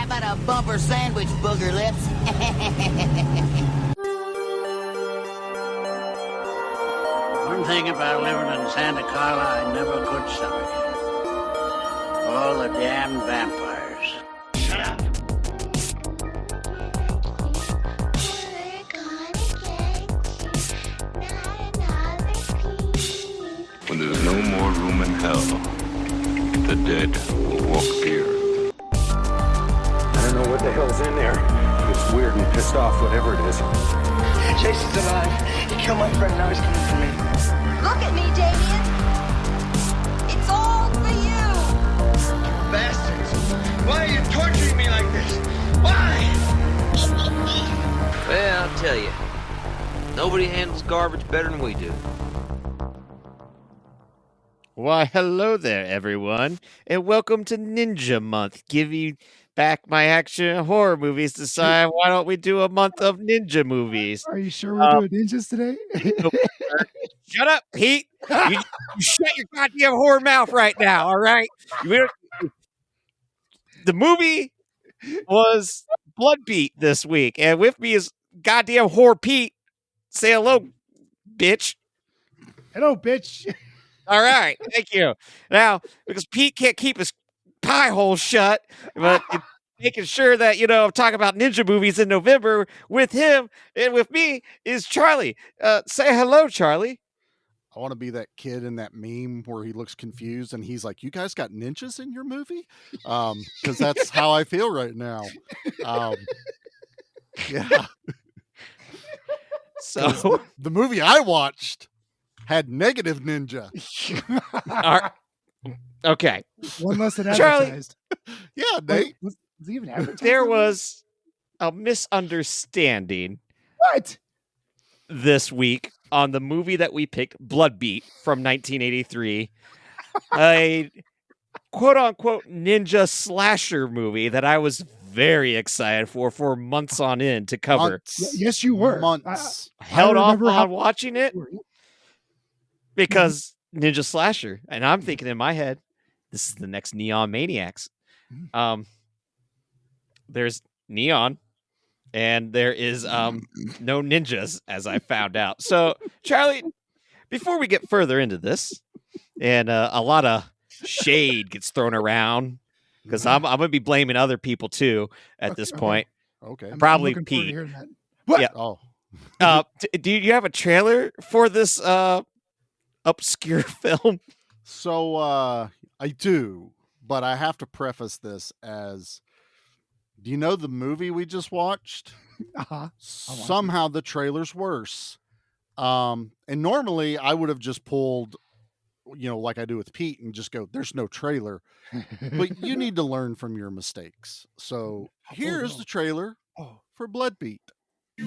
about a bumper sandwich, booger lips? One thing about living in Santa Carla I never could stomach. All the damn vampires. Shut up! When there's no more room in hell, the dead will walk the earth. I don't know what the hell's in there. It's weird and pissed off, whatever it is. Jason's alive. He killed my friend, now he's coming for me. Look at me, Damien. It's all for you. Bastards. Why are you torturing me like this? Why? Well, I'll tell you. Nobody handles garbage better than we do. Why, hello there, everyone, and welcome to Ninja Month. Give you back my action and horror movies. Decide why don't we do a month of ninja movies? Are you sure we're doing ninjas today? Shut up, Pete. You shut your goddamn horror mouth right now, all right? The movie was Blood Beat this week, and with me is goddamn horror Pete. Say hello, bitch. Hello, bitch. All right, thank you. Now, because Pete can't keep his pie hole shut, but making sure that, I'm talking about ninja movies in November with him and with me is Charlie. Say hello, Charlie. I want to be that kid in that meme where he looks confused and he's like, "You guys got ninjas in your movie?" Because that's how I feel right now. Yeah. So the movie I watched had negative ninja. Okay. One less than Charlie. advertised. Yeah, Nate. Was he even advertised? There was a misunderstanding What? this week on the movie that we picked, Blood Beat from 1983. A quote-unquote ninja slasher movie that I was very excited for months on end to cover. Yes, you were. Months. Held off remember on watching it because Mm-hmm. Ninja Slasher, and I'm thinking in my head, this is the next Neon Maniacs. There's Neon, and there is no ninjas, as I found out. So, Charlie, before we get further into this, and a lot of shade gets thrown around, because I'm going to be blaming other people too at this point. Okay. Probably I'm looking forward to Pete. hearing that. What? Yeah. Oh. Do you have a trailer for this obscure film? So I do, but I have to preface this as, do you know the movie we just watched? Uh-huh. Somehow the trailer's worse. And normally I would have just pulled, like I do with Pete and just go, "There's no trailer." But you need to learn from your mistakes. So here's the trailer for Blood Beat. A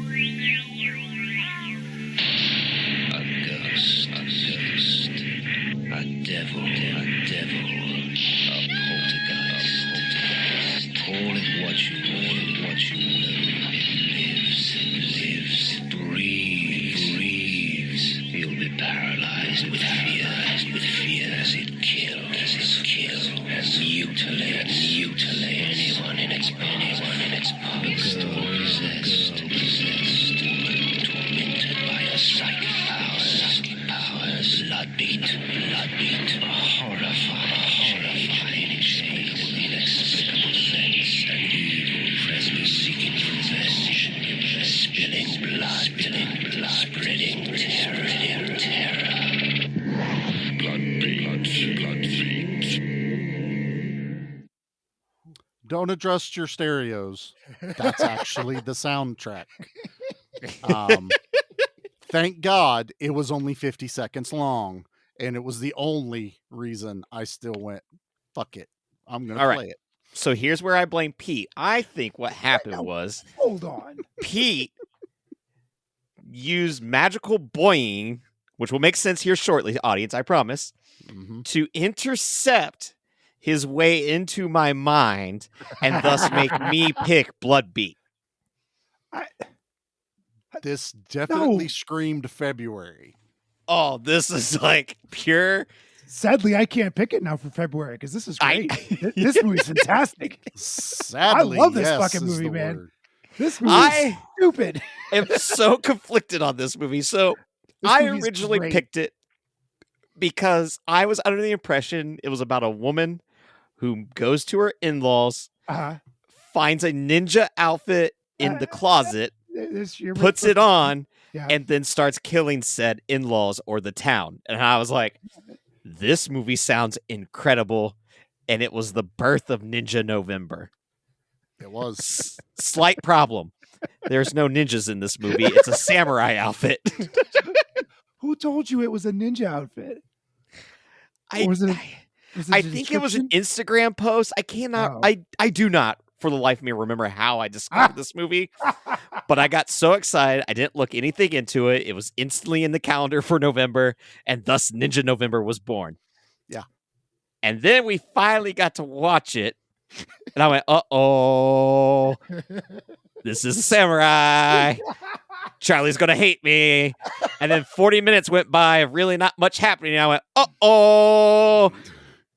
ghost, a devil, a poltergeist. Call it what you will. It lives, breathes. You'll be paralyzed with fear as it kills, mutilate anyone in its path. Possessed, tormented by a psychic powers. Blood beat, horrifying, inexplicable sense, an evil presence seeking revenge, spilling blood, spreading terror. Blood beat. Don't adjust your stereos. That's actually the soundtrack. Thank God it was only 50 seconds long, and it was the only reason I still went, fuck it. I'm going to play it. So here's where I blame Pete. I think what happened was Hold on. Pete used magical boing, which will make sense here shortly, audience, I promise, to intercept his way into my mind and thus make me pick Blood Beat. This definitely screamed February. Oh, this is like pure Sadly, I can't pick it now for February because this is I- great. This movie's fantastic. Sadly, I love this yes, fucking is movie, the man. word. This movie is I stupid. am so conflicted on this movie. So This I movie's originally great. picked it because I was under the impression it was about a woman who goes to her in-laws, finds a ninja outfit in the closet, puts it on, and then starts killing said in-laws or the town. And I was like, this movie sounds incredible. And it was the birth of Ninja November. It was. Slight problem. There's no ninjas in this movie. It's a samurai outfit. Who told you it was a ninja outfit? I think it was an Instagram post. I cannot. Oh. I do not, for the life of me, remember how I discovered this movie. But I got so excited, I didn't look anything into it. It was instantly in the calendar for November, and thus Ninja November was born. Yeah. And then we finally got to watch it, and I went, "Uh-oh, this is a samurai. Charlie's gonna hate me." And then 40 minutes went by of really not much happening. And I went, "Uh-oh,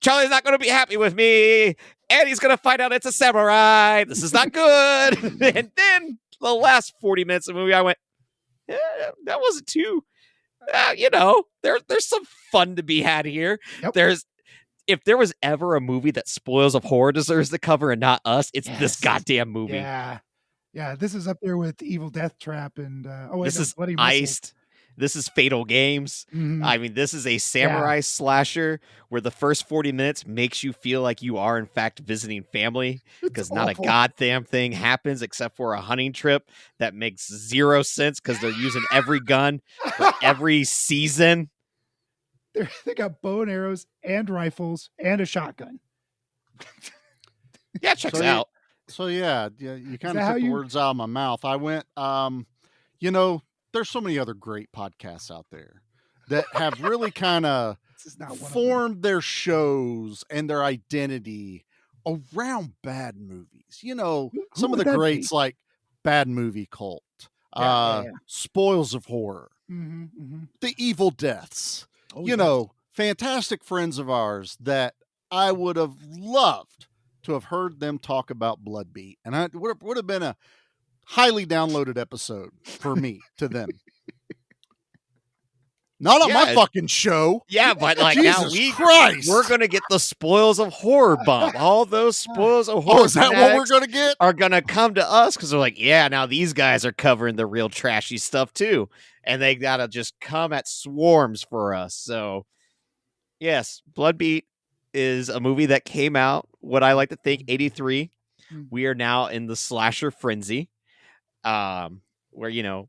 Charlie's not gonna be happy with me, and he's gonna find out it's a samurai. This is not good." And then the last 40 minutes of the movie, I went, "Yeah, that wasn't too, there's some fun to be had here." Yep. If there was ever a movie that Spoils of Horror deserves the cover and not us, it's this Yes. goddamn movie. Yeah. This is up there with Evil Death Trap and This is Bloody Missile. Iced. This is Fatal Games. Mhm. I mean, this is a samurai slasher where the first 40 minutes makes you feel like you are, in fact, visiting family because not awful. a goddamn thing happens except for a hunting trip that makes zero sense because they're using every gun for every season. They got bow and arrows and rifles and a shotgun. Yeah, checks So, out. So yeah, you kind that of how took the you- words out of my mouth. I went, there's so many other great podcasts out there that have really kind of This is not one of them. formed their shows and their identity around bad movies. You know, Who some of would the that greats be? like Bad Movie Cult, Yeah. Spoils of Horror, Mhm. The Evil Deaths. Oh, you yes. know, fantastic friends of ours that I would have loved to have heard them talk about Bloodbeat. And it would have been a highly downloaded episode for me to them. Not on my Yeah. fucking show. Yeah, but like now Jesus Christ. we're gonna get the spoils of horror bump. All those spoils of horror. Oh, is that what we're fanatics going to get? are gonna come to us because they're like, yeah, now these guys are covering the real trashy stuff too, and they gotta just come at swarms for us. So, yes, Bloodbeat is a movie that came out. What I like to think, 83. We are now in the slasher frenzy, where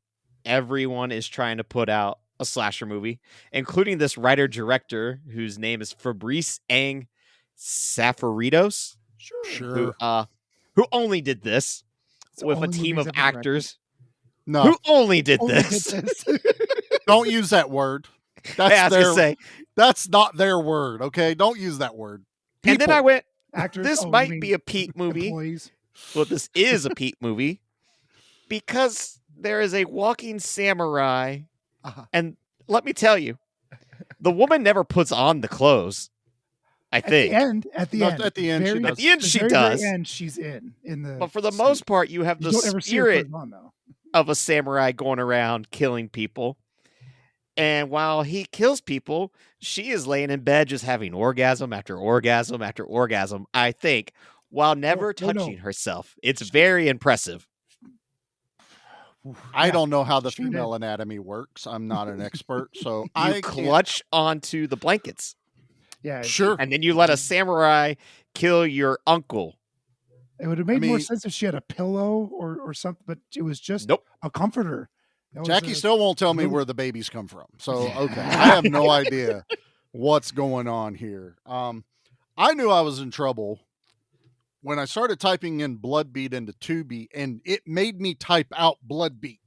everyone is trying to put out a slasher movie, including this writer director whose name is Fabrice Ang Safaritos, Sure. who only did this It's the with a only team movies of ever directed. actors No, who only did Only did this. this. don't use that word. I That's was gonna say, that's not their word, okay? Don't use that word. and then People. I went, Actors. this oh, you might mean be a Pete movie. Employees. Well, this is a Pete movie because there is a walking samurai, Uh-huh. and let me tell you, the woman never puts on the clothes. I At the think, end, at the No, end, at the end she very- does. At the end the she very, does. Very end, she's in the. but for the suit. most part, you have you the don't ever see her put spirit them on though. of a samurai going around killing people. And while he kills people, she is laying in bed just having orgasm after orgasm after orgasm, I think, while never no, no. touching herself. It's very impressive. I don't know how the sure did. female anatomy works. I'm not an expert, so You I can't- clutch onto the blankets, Yeah, Sure. and then you let a samurai kill your uncle. it would have made more mean- sense if she had a pillow or something, but it was just Nope. a comforter. That was Jackie a- still won't tell me little- where the babies come from. So, okay. I have no idea what's going on here. I knew I was in trouble when I started typing in Bloodbeat into Tubi, and it made me type out Bloodbeat.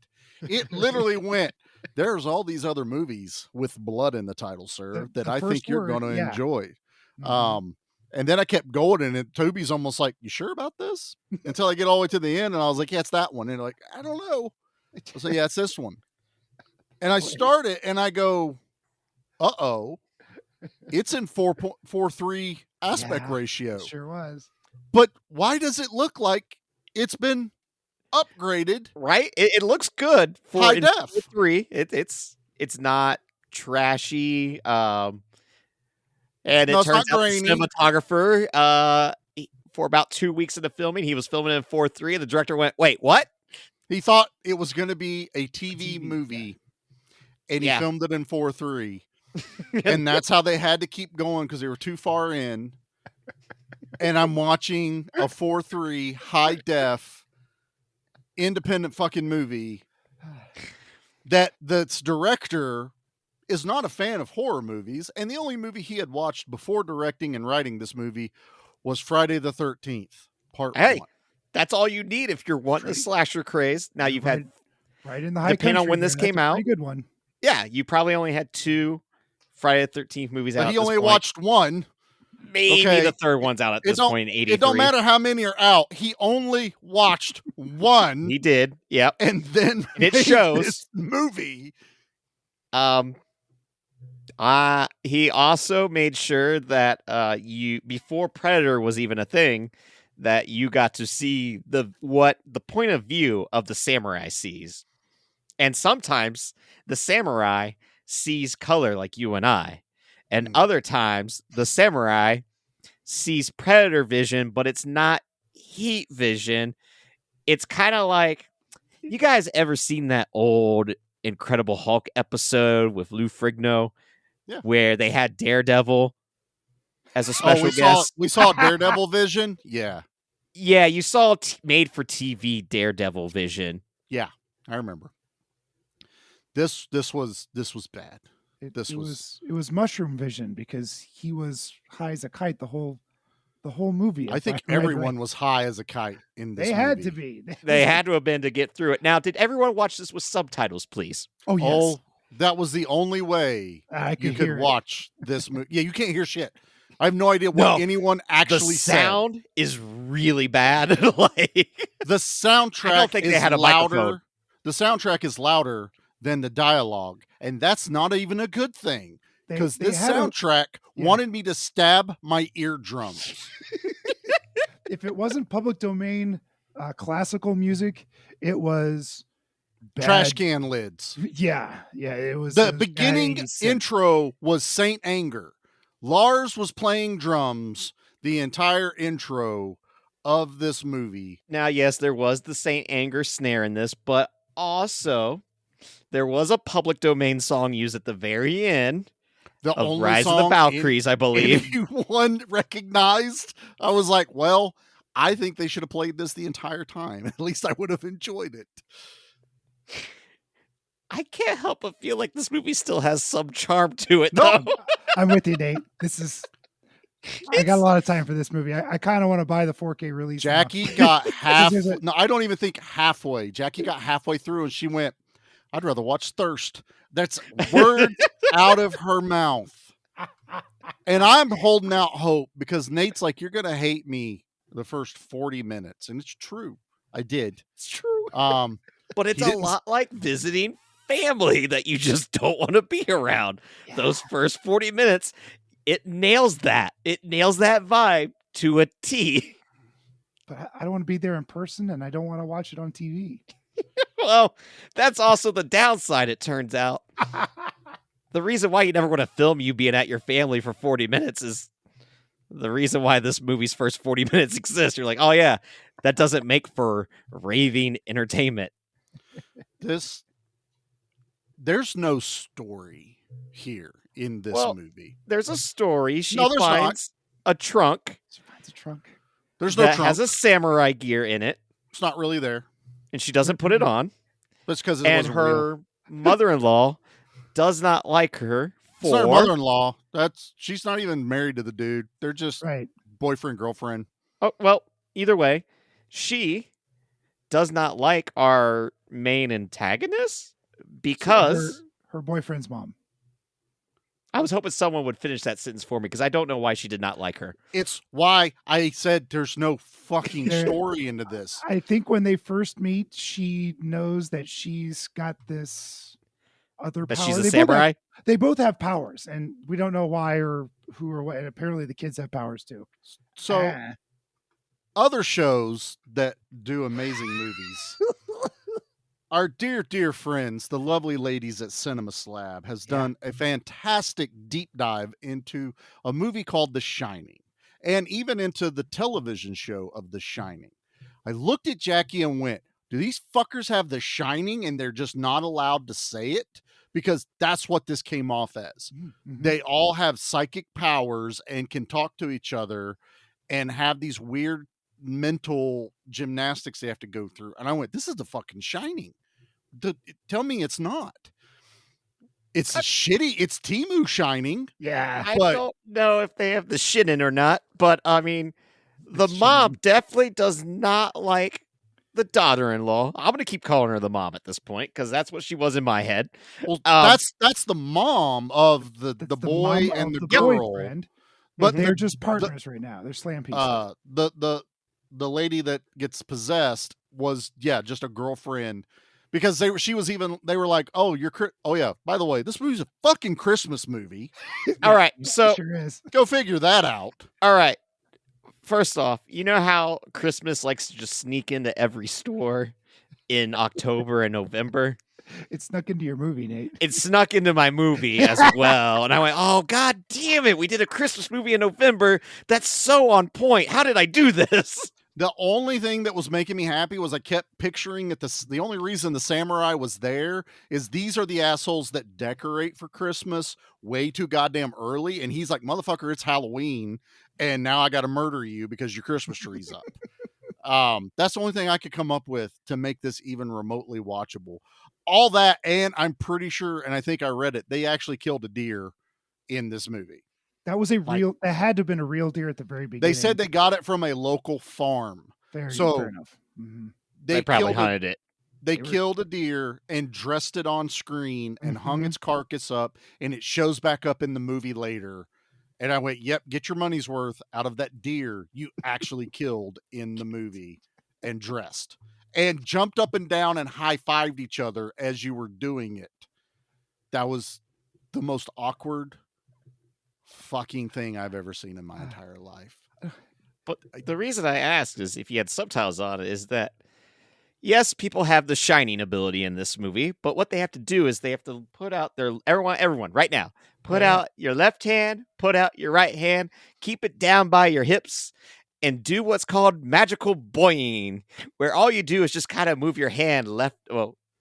It literally went, there's all these other movies with blood in the title, sir, that the I first think you're word, going to yeah. enjoy. Mhm. And then I kept going, and Tubi's almost like, you sure about this? Until I get all the way to the end, and I was like, yeah, it's that one. And they're like, I don't know. I say, yeah, it's this one. And I start it, and I go, uh-oh. It's in 4.43 aspect Yeah, ratio. Sure was. But why does it look like it's been upgraded? Right? It looks good for High def. 3. It's not trashy. And No, it it's turns not out the grainy. cinematographer, for about 2 weeks into filming, he was filming it in 4:3, and the director went, "Wait, what?" He thought it was going to be a TV movie, and he Yeah. filmed it in 4:3. And that's how they had to keep going because they were too far in. And I'm watching a 4:3 high def independent fucking movie that that's director is not a fan of horror movies, and the only movie he had watched before directing and writing this movie was Friday the 13th Part Hey, 1. that's all you need if you're wanting a slasher craze. Now you've had, Right in the high depending on country when this there, that's came a out, pretty good one. yeah, you probably only had 2 Friday the 13th movies out. But at he this only point. watched one. Maybe Okay. the third one's out at this point in 83. It don't matter how many are out. He only watched one. He did. Yep. And then And it made shows. this movie. He also made sure that you, before Predator was even a thing, that you got to see the point of view of the samurai sees. And sometimes the samurai sees color like you and I. And other times the samurai sees predator vision, but it's not heat vision. It's kind of like, you guys ever seen that old Incredible Hulk episode with Lou Ferrigno? Yeah. Where they had Daredevil as a special guest. We saw Daredevil vision. Yeah. Yeah, you saw made for TV Daredevil vision. Yeah, I remember. This was bad. It was mushroom vision because he was high as a kite the whole movie. I think everyone was high as a kite in this They movie. had to be. They had to have been to get through it. Now, did everyone watch this with subtitles, please? Oh, yes. Oh, that was the only way you could hear it. watch this movie. Yeah, you can't hear shit. I have no idea what anyone actually The sound is really bad. Like, the soundtrack I don't think is they had a louder. microphone. The soundtrack is louder than the dialogue, and that's not even a good thing because this soundtrack wanted me to stab my eardrums. If it wasn't public domain classical music, it was bad. Trash can lids. Yeah, it was. The it was beginning bad 80s. intro was Saint Anger. Lars was playing drums the entire intro of this movie. Now, yes, there was the Saint Anger snare in this, but also there was a public domain song used at the very end of Rise of the Valkyries, I believe. Anyone recognized? I was like, well, I think they should have played this the entire time. At least I would have enjoyed it. I can't help but feel like this movie still has some charm to it, No, though. I'm with you, Nate. I got a lot of time for this movie. I kind of want to buy the 4K release. Jackie got half. No, I don't even think halfway. Jackie got halfway through and she went, I'd rather watch Thirst. That's words out of her mouth. And I'm holding out hope because Nate's like, you're going to hate me the first 40 minutes. And it's true. I did. It's true. But it's He a lot like visiting family that you just don't want to be around. Yeah. Those first 40 minutes, it nails that. It nails that vibe to a T. But I don't want to be there in person, and I don't want to watch it on TV. Well, that's also the downside, it turns out. The reason why you never want to film you being at your family for 40 minutes is the reason why this movie's first 40 minutes exists. You're like, oh yeah, that doesn't make for raving entertainment. There's no story here in this movie. There's a story. She finds a trunk. She finds a trunk. There's no trunk. Has a samurai gear in it. It's not really there. And she doesn't put it on. That's because it and wasn't her real. mother-in-law does not like her for... It's not her mother-in-law. She's not even married to the dude. They're just right. boyfriend, girlfriend. Oh, well, either way, she does not like our main antagonist because... Her boyfriend's mom. I was hoping someone would finish that sentence for me because I don't know why she did not like her. It's why I said there's no fucking story into this. I think when they first meet, she knows that she's got this other That powers. she's a samurai? They both have powers, and we don't know why or who or what. And apparently, the kids have powers too. So Ah. other shows that do amazing movies. Our dear friends, the lovely ladies at Cinema Slab, has done a fantastic deep dive into a movie called The Shining, and even into the television show of The Shining. I looked at Jackie and went, do these fuckers have The Shining and they're just not allowed to say it? Because that's what this came off as. Mm-hmm. They all have psychic powers and can talk to each other and have these weird mental gymnastics they have to go through. And I went, this is the fucking Shining. Tell me it's not. It's shitty. It's Timu Shining. Yeah. I but don't know if they have the shit in or not, but I mean, the mom definitely does not like the daughter-in-law. I'm going to keep calling her the mom at this point because that's what she was in my head. well, that's the mom of the boy mom and of the the girl. boyfriend, But they're just partners right now. They're slam pieces. The lady that gets possessed was just a girlfriend, because they were like, oh, yeah, by the way, this movie's a fucking Christmas movie. All right, so sure is. Go figure that out. All right. First off, you know how Christmas likes to just sneak into every store in October and November? It snuck into your movie, Nate. It snuck into my movie as well. And I went, oh, God damn it. We did a Christmas movie in November. That's so on point. How did I do this? The only thing that was making me happy was I kept picturing that the only reason the samurai was there is these are the assholes that decorate for Christmas way too goddamn early. And he's like, motherfucker, it's Halloween. And now I got to murder you because your Christmas tree's up. That's the only thing I could come up with to make this even remotely watchable. All that, and I'm pretty sure, and I think I read it, they actually killed a deer in this movie. That was that had to have been a real deer at the very beginning. They said they got it from a local farm. Fair so enough. Mm-hmm. They probably hunted it. They killed a deer and dressed it on screen and hung its carcass up, and it shows back up in the movie later. And I went, yep, get your money's worth out of that deer you actually killed in the movie and dressed. And jumped up and down and high-fived each other as you were doing it. That was the most awkward fucking thing I've ever seen in my entire life. But the reason I asked is if you had subtitles on it is that, yes, people have the shining ability in this movie, but what they have to do is they have to put out their, everyone right now, put out your left hand, put out your right hand, keep it down by your hips, and do what's called magical boing, where all you do is just kind of move your hand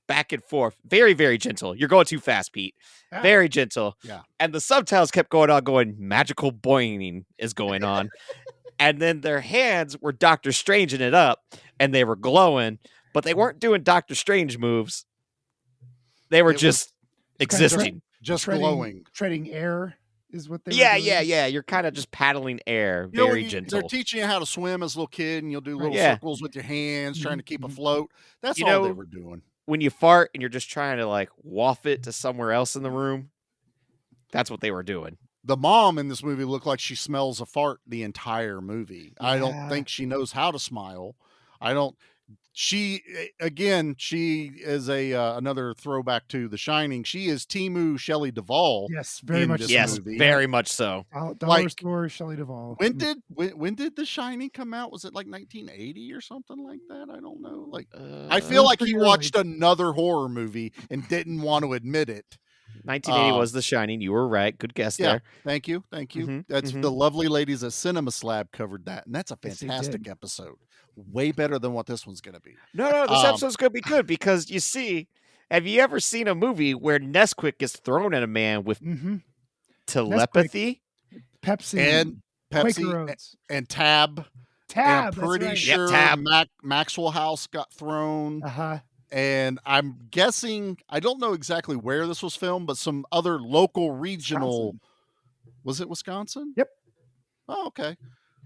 back and forth. Very, very gentle. You're going too fast, Pete. Very gentle. Yeah. And the subtitles kept going on, going, magical boing is going on. And then their hands were Doctor Stranging it up, and they were glowing, but they weren't doing Doctor Strange moves. They were just existing. Just glowing. Treading air is what they were doing. Yeah. You're kind of just paddling air, very gentle. They're teaching you how to swim as a little kid, and you'll do little circles with your hands, trying to keep afloat. That's all they were doing. When you fart and you're just trying to like waft it to somewhere else in the room, that's what they were doing. The mom in this movie looked like she smells a fart the entire movie. Yeah. I don't think she knows how to smile. She is another throwback to The Shining. She is Timu Shelley Duvall. Yes, very much. Yes, movie. very much so. Dollar store Shelley Duvall. When did The Shining come out? Was it like 1980 or something like that? I don't know. I feel like he watched another horror movie and didn't want to admit it. 1980 was The Shining. You were right. Good guess there. Thank you. Mm-hmm, That's the lovely ladies at Cinema Slab covered that, and that's a fantastic episode. Way better than what this one's going to be. No, this episode's going to be good because you see, have you ever seen a movie where Nesquik gets thrown at a man with telepathy? Pepsi and Tab. Tab. I'm pretty sure Maxwell House got thrown. And I'm guessing, I don't know exactly where this was filmed, but some other local regional. Wisconsin. Was it Wisconsin? Yep. Oh, okay.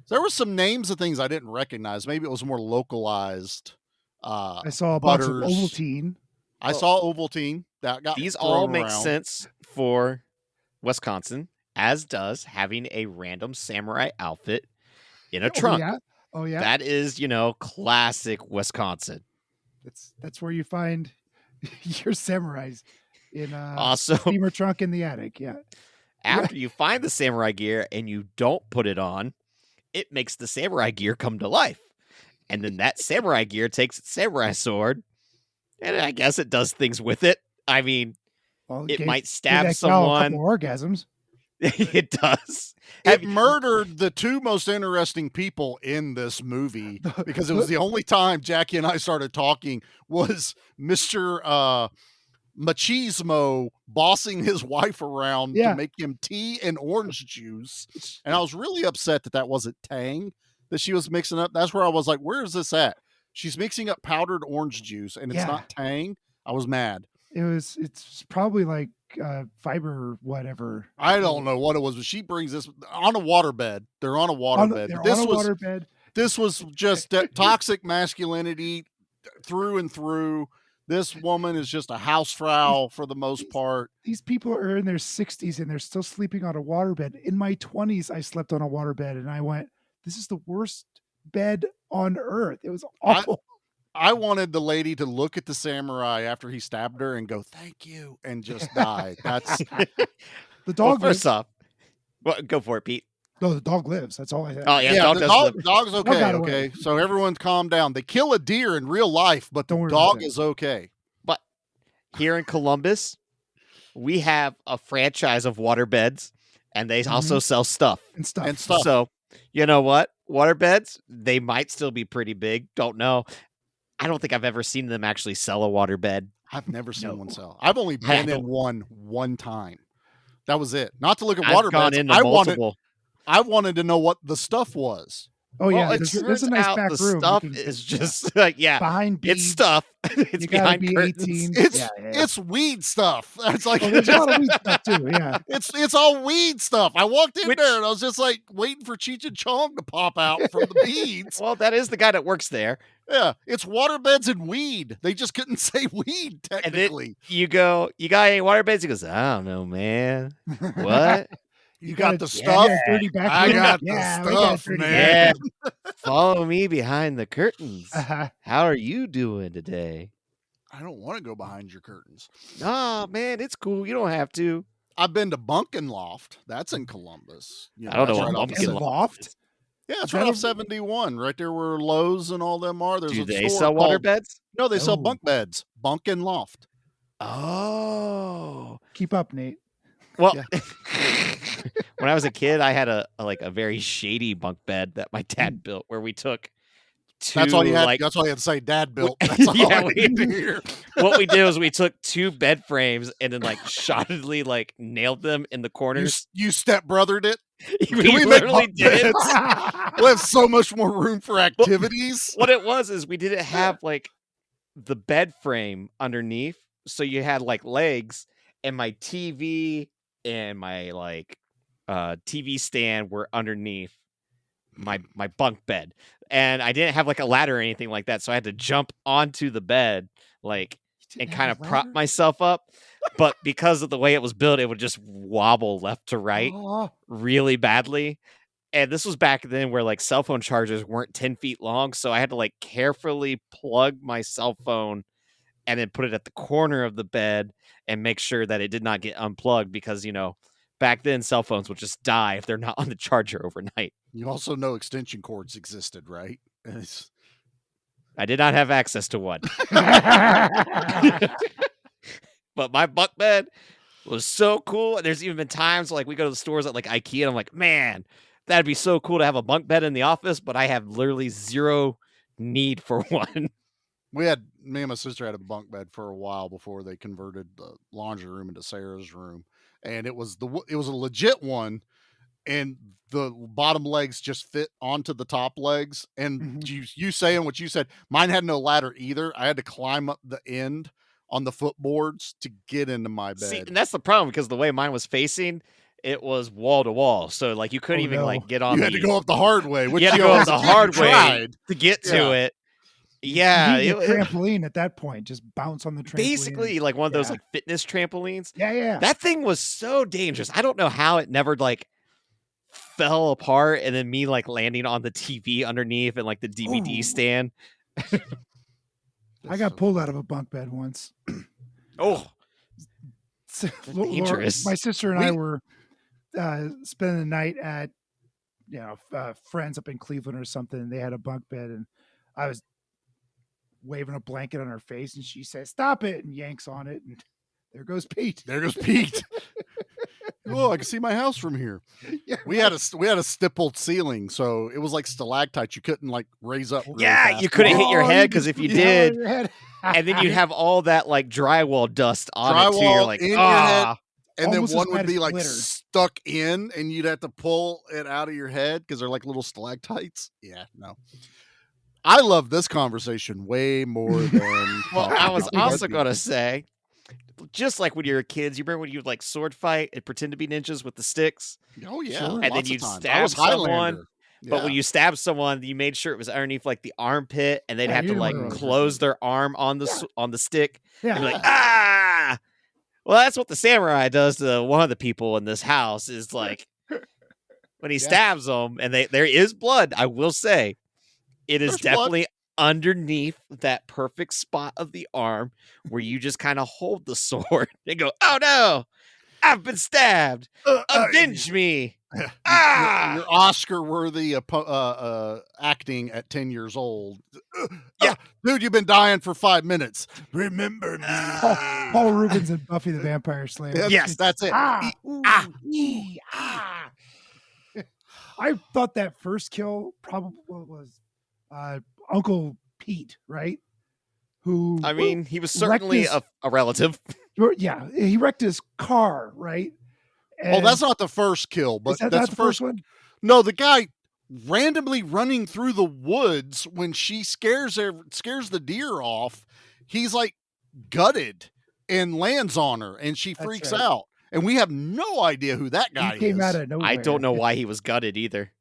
There were some names of things I didn't recognize. Maybe it was more localized. I saw a box of Ovaltine. I saw Ovaltine. That got These all make around. sense for Wisconsin, as does having a random samurai outfit in a trunk. Oh yeah. That is, classic Wisconsin. That's where you find your samurais. in a Also, steamer trunk in the attic. Yeah. after you find the samurai gear and you don't put it on, it makes the samurai gear come to life. And then that samurai gear takes its samurai sword, and I guess it does things with it. I mean, Well, it might gave stab that gal a someone. couple orgasms. It does. It murdered the two most interesting people in this movie because it was the only time Jackie and I started talking was Mr. Machismo bossing his wife around Yeah. to make him tea and orange juice. And I was really upset that wasn't Tang that she was mixing up. That's where I was like, where is this at? She's mixing up powdered orange juice and it's Yeah. not Tang. I was mad. It's probably like fiber whatever. I don't know what it was, but she brings this on a waterbed. They're on a waterbed. They're But this on a was waterbed. this was just that toxic masculinity through and through. This woman is just a housefrau for the most part. These people are in their 60s and they're still sleeping on a waterbed. In my 20s, I slept on a waterbed and I went, this is the worst bed on earth. It was awful. I wanted the lady to look at the samurai after he stabbed her and go, thank you, and just die. That's The dog Well, first lives. off, well, go for it, Pete. No, the dog lives. That's all I said. Oh yeah, yeah, dog the does dog, live. dog's okay. got away. Okay, so everyone calm down. They kill a deer in real life, but the Don't worry dog about it. is okay. But here in Columbus, we have a franchise of waterbeds, and they also sell stuff. And stuff. And stuff. So, you know what? Waterbeds, they might still be pretty big. Don't know. I don't think I've ever seen them actually sell a waterbed. I've never seen No. one sell. I've only I been in one time. That was it. Not to look at I've gone waterbeds. into I multiple. wanted to know what the stuff was. Oh, yeah. Well, it There's turns a nice out back the room. You stuff can- is just like, yeah, behind it's beads. stuff. It's You gotta behind be curtains. 18. It's Yeah. it's weed stuff. It's like Oh, there's a lot of weed stuff too. Yeah. it's all weed stuff. I walked in Which- there and I was just like waiting for Cheech and Chong to pop out from the beads. Well, that is the guy that works there. Yeah, it's waterbeds and weed. They just couldn't say weed And then technically. you go, you got any waterbeds? He goes, I don't know, man. What? You got got the a stuff. dirty back I room? got Yeah, the we got stuff, dirty man. Yeah. Follow me behind the curtains. Uh-huh. How are you doing today? I don't want to go behind your curtains. Oh, man, it's cool. You don't have to. I've been to Bunkin Loft. That's in Columbus. You I don't know that's what right off Bunkin the- Loft? Yeah, it's Is right that off 71, right there where Lowe's and all them are. There's Do a they store sell called- waterbeds? No, they sell Oh. bunk beds. Bunkin Loft. Oh. Keep up, Nate. Well, Yeah. when I was a kid, I had a very shady bunk bed that my Hmm. dad built where we took two, That's all you had. like, That's all you had to say. Dad built. That's all Yeah, I we- need to hear. what we did was we took two bed frames and then like shoddily like nailed them in the You, corners. you stepbrothered it. we Can we make literally bunk did it. beds? We'll have so much more room for activities. What it was is we didn't have like the bed frame underneath, so you had like legs, and my TV and my like TV stand were underneath my bunk bed, and I didn't have like a ladder or anything like that, so I had to jump onto the bed like and kind of prop myself up. But because of the way it was built, it would just wobble left to right Oh, really badly. And this was back then where like cell phone chargers weren't 10 feet long. So I had to like carefully plug my cell phone and then put it at the corner of the bed and make sure that it did not get unplugged because, you know, back then cell phones would just die if they're not on the charger overnight. You also know extension cords existed, right? It's- I did not have access to one. But my bunk bed was so cool. And there's even been times like we go to the stores at like IKEA and I'm like, man, that'd be so cool to have a bunk bed in the office, but I have literally zero need for one. me and my sister had a bunk bed for a while before they converted the laundry room into Sarah's room, and it was a legit one, and the bottom legs just fit onto the top legs. And you saying what you said, mine had no ladder either. I had to climb up the end on the footboards to get into my bed. See, and that's the problem because the way mine was facing, it was wall to wall. So like you couldn't Oh, even no. like get on you had to go up the hard way. Which you had to you go know, up as a the kid, hard you way tried. to get to Yeah. it. Yeah. You need it- a trampoline at that point. Just bounce on the trampoline. basically like one of those Yeah. like fitness trampolines. Yeah. That thing was so dangerous. I don't know how it never like fell apart and then me like landing on the TV underneath and like the DVD Ooh. stand. I got pulled out of a bunk bed once. Oh, dangerous. My sister and I were spending the night at friends up in Cleveland or something, and they had a bunk bed, and I was waving a blanket on her face, and she says, "Stop it," and yanks on it, and there goes Pete. There goes Pete. Oh, I can see my house from here. Yeah, we had a stippled ceiling, so it was like stalactites. You couldn't like raise up. Really fast. You couldn't hit your head because if you did, and then you'd you have all that like drywall dust on it too. You're like, in your head, and Almost then one as would bad be as like glitter. stuck in, and you'd have to pull it out of your head because they're like little stalactites. Yeah, no. I love this conversation way more than. Well, I was also gonna say, just like when you were kids, you remember when you'd like sword fight and pretend to be ninjas with the sticks? Oh yeah, Sure. And then you'd I stab was someone. Highlander. But when you stabbed someone, you made sure it was underneath like the armpit, and they'd have to like close their arm on the stick. Yeah. And be like, ah. Well, that's what the samurai does to one of the people in this house. Is like when he stabs them, and there is blood. I will say, it is definitely underneath that perfect spot of the arm where you just kind of hold the sword and go, "Oh no, I've been stabbed! Avenge me!" You're Oscar-worthy acting at 10 years old. Dude, you've been dying for 5 minutes. Remember me. Paul Rubens and Buffy the Vampire Slayer. Yes, that's it. I thought that first kill probably was Uncle Pete, right? Who? I mean, he was certainly a relative. Yeah, he wrecked his car, right? Well, that's not the first kill, but that's the first one. No, the guy randomly running through the woods when she scares the deer off. He's like gutted and lands on her, and she freaks out. And we have no idea who that guy is. Came out of nowhere. I don't know why he was gutted either.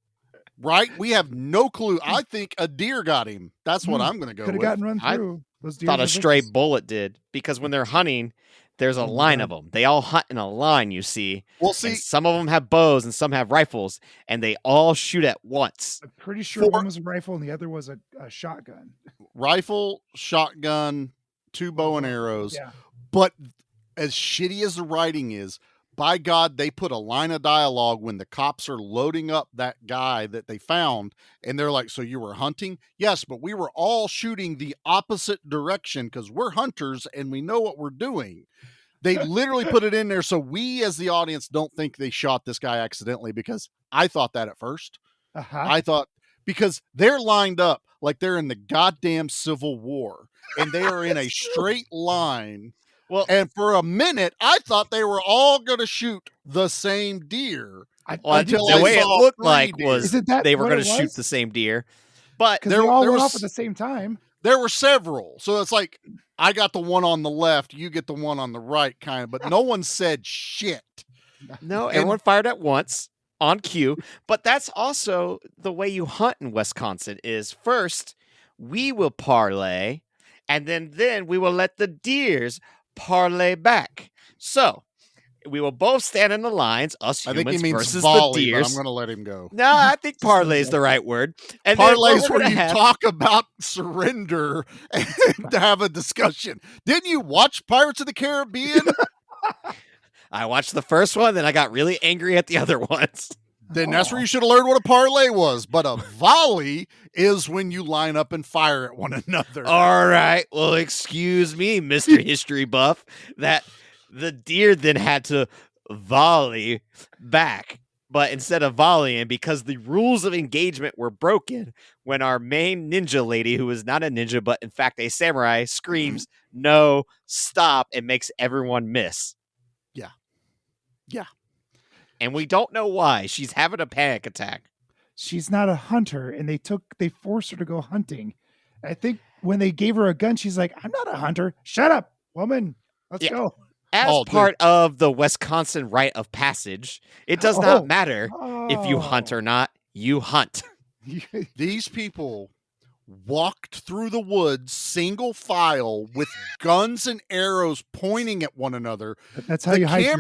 Right? We have no clue. I think a deer got him. That's what I'm going to go with. Could have gotten run through. I thought a stray bullet did, because when they're hunting, there's a line of them. They all hunt in a line, you see. Well, see, some of them have bows and some have rifles, and they all shoot at once. I'm pretty sure one was a rifle and the other was a shotgun. Rifle, shotgun, 2 bow and arrows. Yeah. But as shitty as the writing is, by God, they put a line of dialogue when the cops are loading up that guy that they found, and they're like, "So you were hunting?" "Yes, but we were all shooting the opposite direction because we're hunters and we know what we're doing." They literally put it in there so we as the audience don't think they shot this guy accidentally, because I thought that at first. I thought, because they're lined up like they're in the goddamn Civil War, and they are in a straight line. Well, and for a minute, I thought they were all going to shoot the same deer. The way it looked like was they were going to shoot the same deer, but they all went off at the same time. There were several, so it's like I got the one on the left, you get the one on the right, kind of. But no one said shit. No, everyone fired at once on cue. But that's also the way you hunt in Wisconsin. Is first we will parlay, and then we will let the deers parlay back. So we will both stand in the lines, us humans, I think he means versus volley, the deers. But I'm going to let him go. No, I think parlay is the right word. And Parlay's where you talk about surrender and to have a discussion. Didn't you watch Pirates of the Caribbean? I watched the first one, then I got really angry at the other ones. Then that's where you should have learned what a parlay was. But a volley is when you line up and fire at one another. All right. Well, excuse me, Mr. History Buff, that the deer then had to volley back. But instead of volleying, because the rules of engagement were broken, when our main ninja lady, who is not a ninja, but in fact a samurai, screams, "No, stop," and makes everyone miss. Yeah. Yeah. And we don't know why. She's having a panic attack. She's not a hunter, and they forced her to go hunting. I think when they gave her a gun, she's like, "I'm not a hunter. Shut up, woman. Let's go." As part of the Wisconsin rite of passage, it does not matter if you hunt or not. You hunt. These people walked through the woods single file with guns and arrows pointing at one another. That's how you hide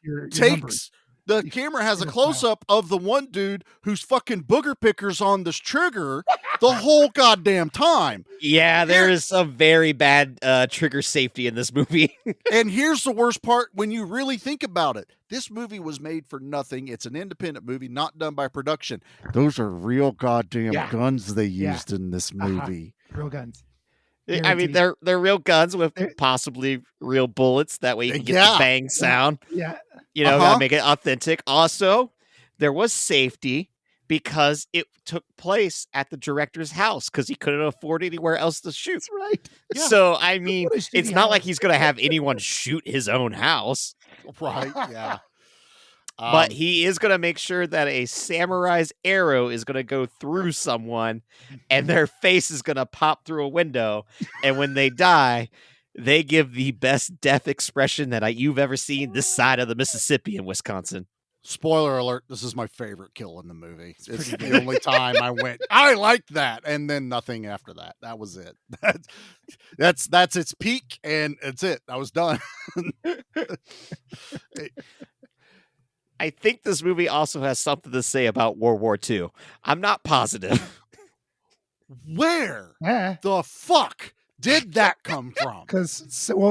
your takes. The camera has a close-up of the one dude whose fucking booger picker's on this trigger, the whole goddamn time. Yeah, there is some very bad trigger safety in this movie. And here's the worst part when you really think about it. This movie was made for nothing. It's an independent movie, not done by production. Those are real goddamn guns they used in this movie. Real guns. I mean, they're real guns with possibly real bullets. That way you can get the bang sound. Yeah. You know, gotta make it authentic. Also, there was safety because it took place at the director's house because he couldn't afford anywhere else to shoot. That's right. Yeah. So, I mean, it's not like he's going to have anyone shoot his own house. Right, yeah. But he is going to make sure that a samurai's arrow is going to go through someone and their face is going to pop through a window. And when they die, they give the best death expression that you've ever seen this side of the Mississippi in Wisconsin. Spoiler alert, this is my favorite kill in the movie. It's the only time I went, I liked that. And then nothing after that. That was it. That's its peak, and it's it. I was done. I think this movie also has something to say about World War II. I'm not positive. Where the fuck did that come from? Because,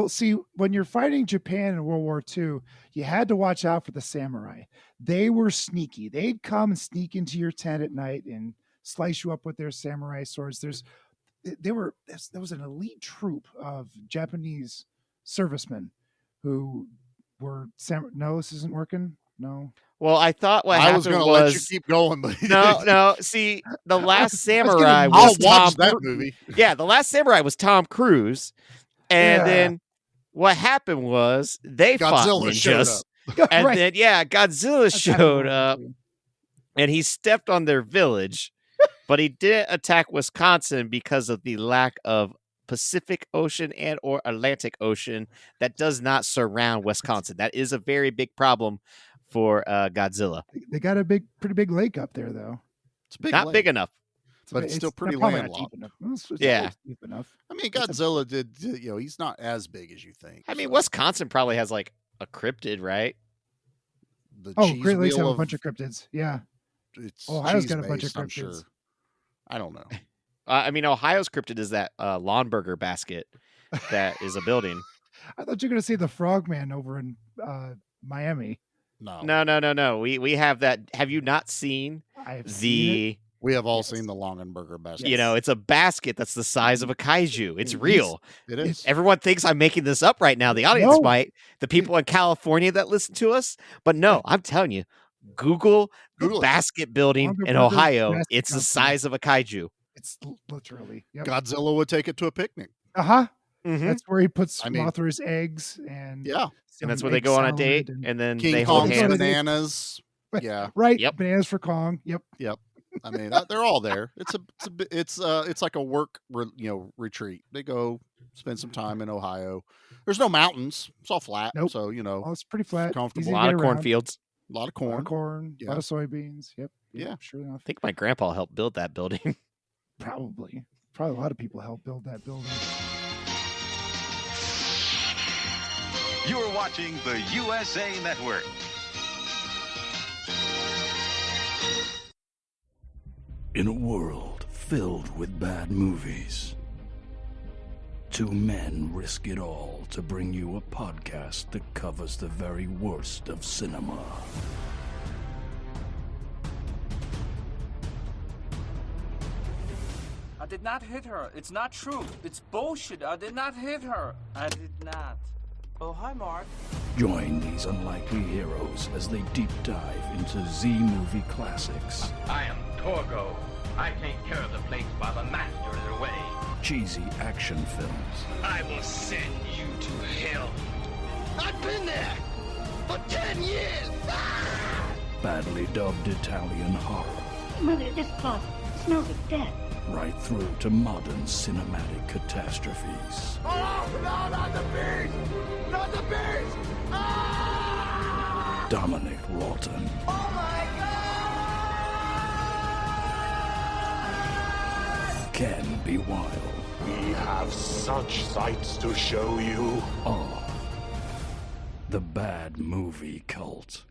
see, when you're fighting Japan in World War II, you had to watch out for the samurai. They were sneaky. They'd come and sneak into your tent at night and slice you up with their samurai swords. There was an elite troop of Japanese servicemen who were no, this isn't working. No. Well, I thought what I happened was going to was let you keep going, but no. See, The Last Samurai I'll was watch Tom that movie. Yeah, The Last Samurai was Tom Cruise, and then what happened was they fought ninjas, and then Godzilla showed up, and he stepped on their village, but he didn't attack Wisconsin because of the lack of Pacific Ocean and or Atlantic Ocean that does not surround Wisconsin. That is a very big problem for Godzilla. They got a pretty big lake up there, though. It's a big not lake, big enough, but it's still pretty landlocked. Deep enough. I mean, Godzilla did. He's not as big as you think. I mean, Wisconsin probably has like a cryptid, right? Great Lakes have a bunch of cryptids. Yeah, Ohio's got a bunch of cryptids. I'm sure. I don't know. I mean, Ohio's cryptid is that lawn burger basket that is a building. I thought you were going to say the Frogman over in Miami. No. We have that. Have you not seen We have all seen the Longenberger basket. You know, it's a basket that's the size of a kaiju. It's real. It is. Everyone thinks I'm making this up right now. The audience might. The people in California that listen to us. But no, I'm telling you, Google the basket building in Ohio. It's the size of a kaiju. It's literally. Godzilla would take it to a picnic. Mm-hmm. That's where he puts Mothra's eggs and and that's where they go on a date, and then King they Kong's hold hands. bananas. Yeah, right. Yep. Bananas for Kong. Yep. I mean, they're all there. It's like a work retreat. They go spend some time in Ohio. There's no mountains. It's all flat. Nope. So it's pretty flat. Comfortable. A lot of cornfields. A lot of corn. A lot of soybeans. Yep. Yeah. Sure enough. I think my grandpa helped build that building. Probably a lot of people helped build that building. You're watching the USA Network. In a world filled with bad movies, two men risk it all to bring you a podcast that covers the very worst of cinema. I did not hit her. It's not true. It's bullshit. I did not hit her. I did not. Oh, hi, Mark. Join these unlikely heroes as they deep dive into Z-movie classics. I am Torgo. I take care of the place while the master is away. Cheesy action films. I will send you to hell. I've been there for 10 years. Badly dubbed Italian horror. Mother, this cloth smells of death. Right through to modern cinematic catastrophes. Oh, no, not the beast! Not the beast! Ah! Dominic Lawton. Oh, my God! Can be wild. We have such sights to show you. Oh, the Bad Movie Cult.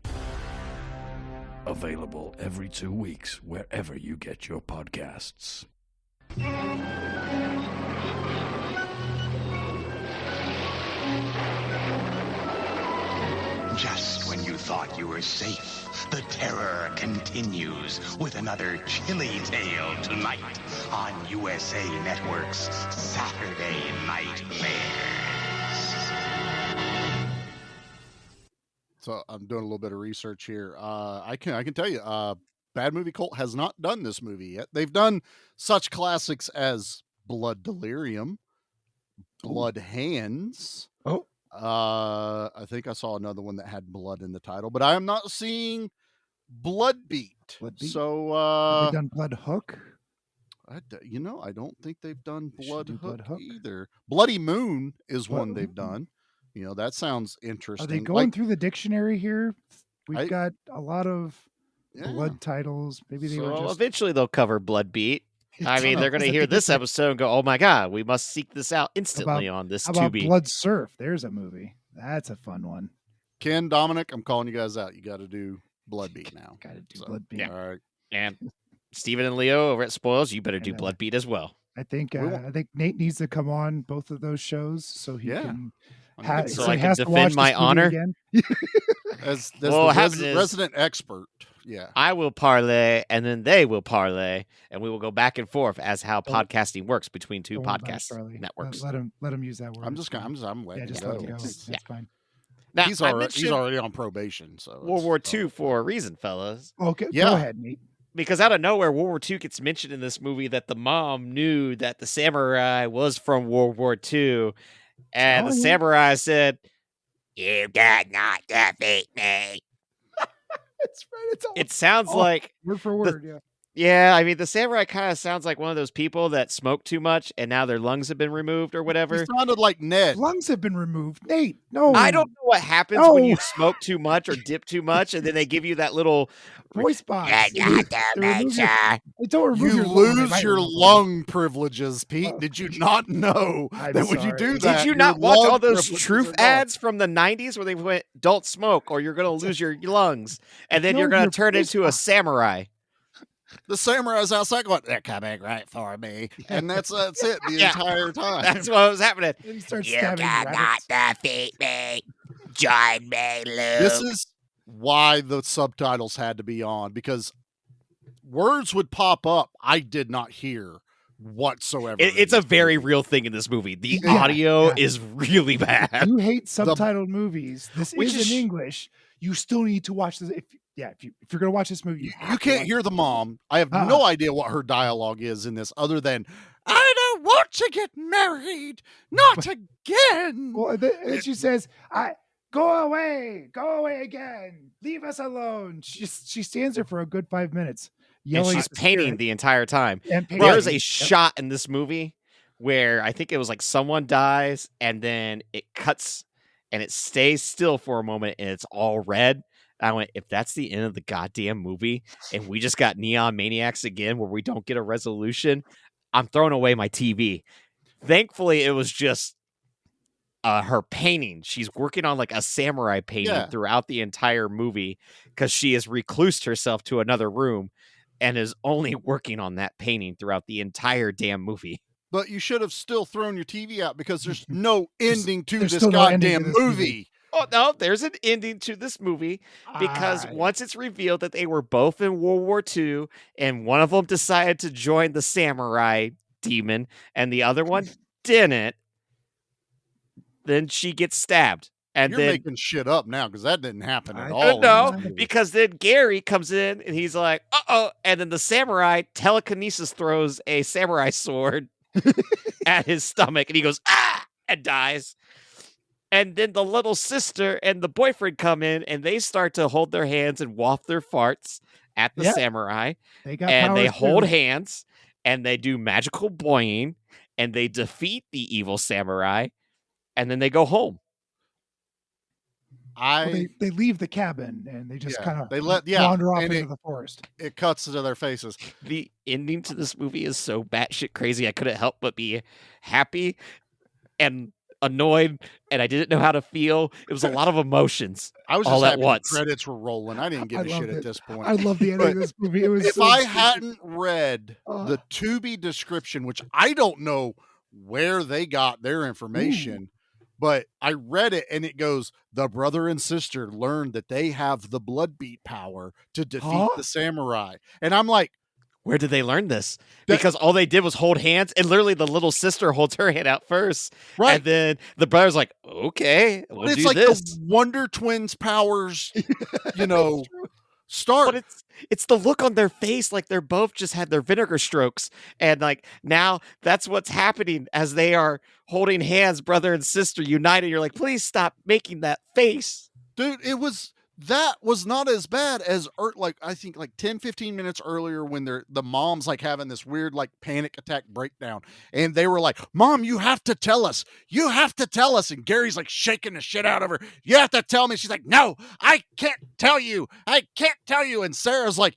Available every 2 weeks wherever you get your podcasts. Just when you thought you were safe, the terror continues with another chilly tale tonight on USA Network's Saturday Night Bears. So I'm doing a little bit of research here. I can tell you, Bad Movie Cult has not done this movie yet. They've done such classics as Blood Delirium, Blood Hands. Oh. I think I saw another one that had blood in the title, but I am not seeing Blood Beat. So Have they done Blood Hook? I don't think they've done Blood Hook either. Bloody Moon is one they've done. That sounds interesting. Are they going through the dictionary here? We've got a lot of blood titles. Maybe they were just... eventually they'll cover Blood Beat. I mean, they're going to hear this episode and go, "Oh my god, we must seek this out instantly on this How about Tubi." Blood Surf? There's a movie. That's a fun one. Ken, Dominic, I'm calling you guys out. You got to do Blood Beat now. Got to do Blood Beat. Yeah. All right. And Steven and Leo over at Spoils, you better do Blood Beat as well. I think Nate needs to come on both of those shows so he can... so I can defend my honor again. as the resident expert. Yeah, I will parlay, and then they will parlay, and we will go back and forth as how podcasting works between two podcast networks. Let him use that word. I'm letting just go. let him go. That's fine. Now, he's already on probation. So World War II for a reason, fellas. Okay, go ahead, Nate. Because out of nowhere, World War II gets mentioned in this movie that the mom knew that the samurai was from World War II, and the samurai said, "You did not defeat me." That's right. It sounds like word for word. Yeah, I mean, the samurai kind of sounds like one of those people that smoke too much and now their lungs have been removed or whatever. He sounded like Ned. Lungs have been removed. Nate, no. I don't know what happens when you smoke too much or dip too much, and then they give you that little voice box. You lose your lung privileges, Pete. Did you not know that when you do that? Did you not watch all those truth ads from the 90s where they went, "Don't smoke or you're going to lose your lungs," and then you're going to turn into a samurai? The samurai's outside going, "They're coming right for me," and that's it the entire time. That's what was happening. You cannot defeat me. Join me, Luke. This is why the subtitles had to be on, because words would pop up I did not hear whatsoever. It's a very real thing in this movie. The audio is really bad. You hate subtitled movies. This is in English. You still need to watch this. If you're going to watch this movie, you can't hear the mom. I have no idea what her dialogue is in this, other than, "I don't want to get married, not again." Well, and she says, go away again, leave us alone." She stands there for a good 5 minutes yelling. And she's painting the entire time. And there's a shot in this movie where I think it was like someone dies and then it cuts and it stays still for a moment and it's all red. I went, if that's the end of the goddamn movie and we just got Neon Maniacs again where we don't get a resolution, I'm throwing away my TV. Thankfully, it was just her painting. She's working on like a samurai painting throughout the entire movie because she has reclused herself to another room and is only working on that painting throughout the entire damn movie. But you should have still thrown your TV out because there's no ending to this goddamn movie. Oh, no, there's an ending to this movie because once it's revealed that they were both in World War II and one of them decided to join the samurai demon and the other one didn't, then she gets stabbed. And You're making shit up now because that didn't happen at all. No, because then Gary comes in and he's like, "Uh-oh," and then the samurai telekinesis throws a samurai sword at his stomach and he goes, "Ah!" and dies. And then the little sister and the boyfriend come in and they start to hold their hands and waft their farts at the samurai. They hold hands and they do magical boing and they defeat the evil samurai and then they go home. They leave the cabin and they just kind of wander off into the forest. It cuts into their faces. The ending to this movie is so batshit crazy. I couldn't help but be happy. And annoyed, and I didn't know how to feel. It was a lot of emotions I was all just at happy once. the credits were rolling. I didn't give a shit loved at it. this point. I love the ending of this movie. It was if so I stupid. hadn't read the Tubi description, which I don't know where they got their information, but I read it and it goes, the brother and sister learned that they have the blood beat power to defeat the samurai. And I'm like, where did they learn this? Because all they did was hold hands, and literally the little sister holds her hand out first. Right. And then the brother's like, okay, we'll it's do like this. the Wonder Twins powers, start. But it's the look on their face, like they're both just had their vinegar strokes. And like now that's what's happening as they are holding hands, brother and sister united. You're like, please stop making that face. Dude, that was not as bad as I think 10, 15 minutes earlier when the mom's like having this weird like panic attack breakdown. And they were like, Mom, you have to tell us. You have to tell us. And Gary's like shaking the shit out of her. You have to tell me. She's like, no, I can't tell you. I can't tell you. And Sarah's like,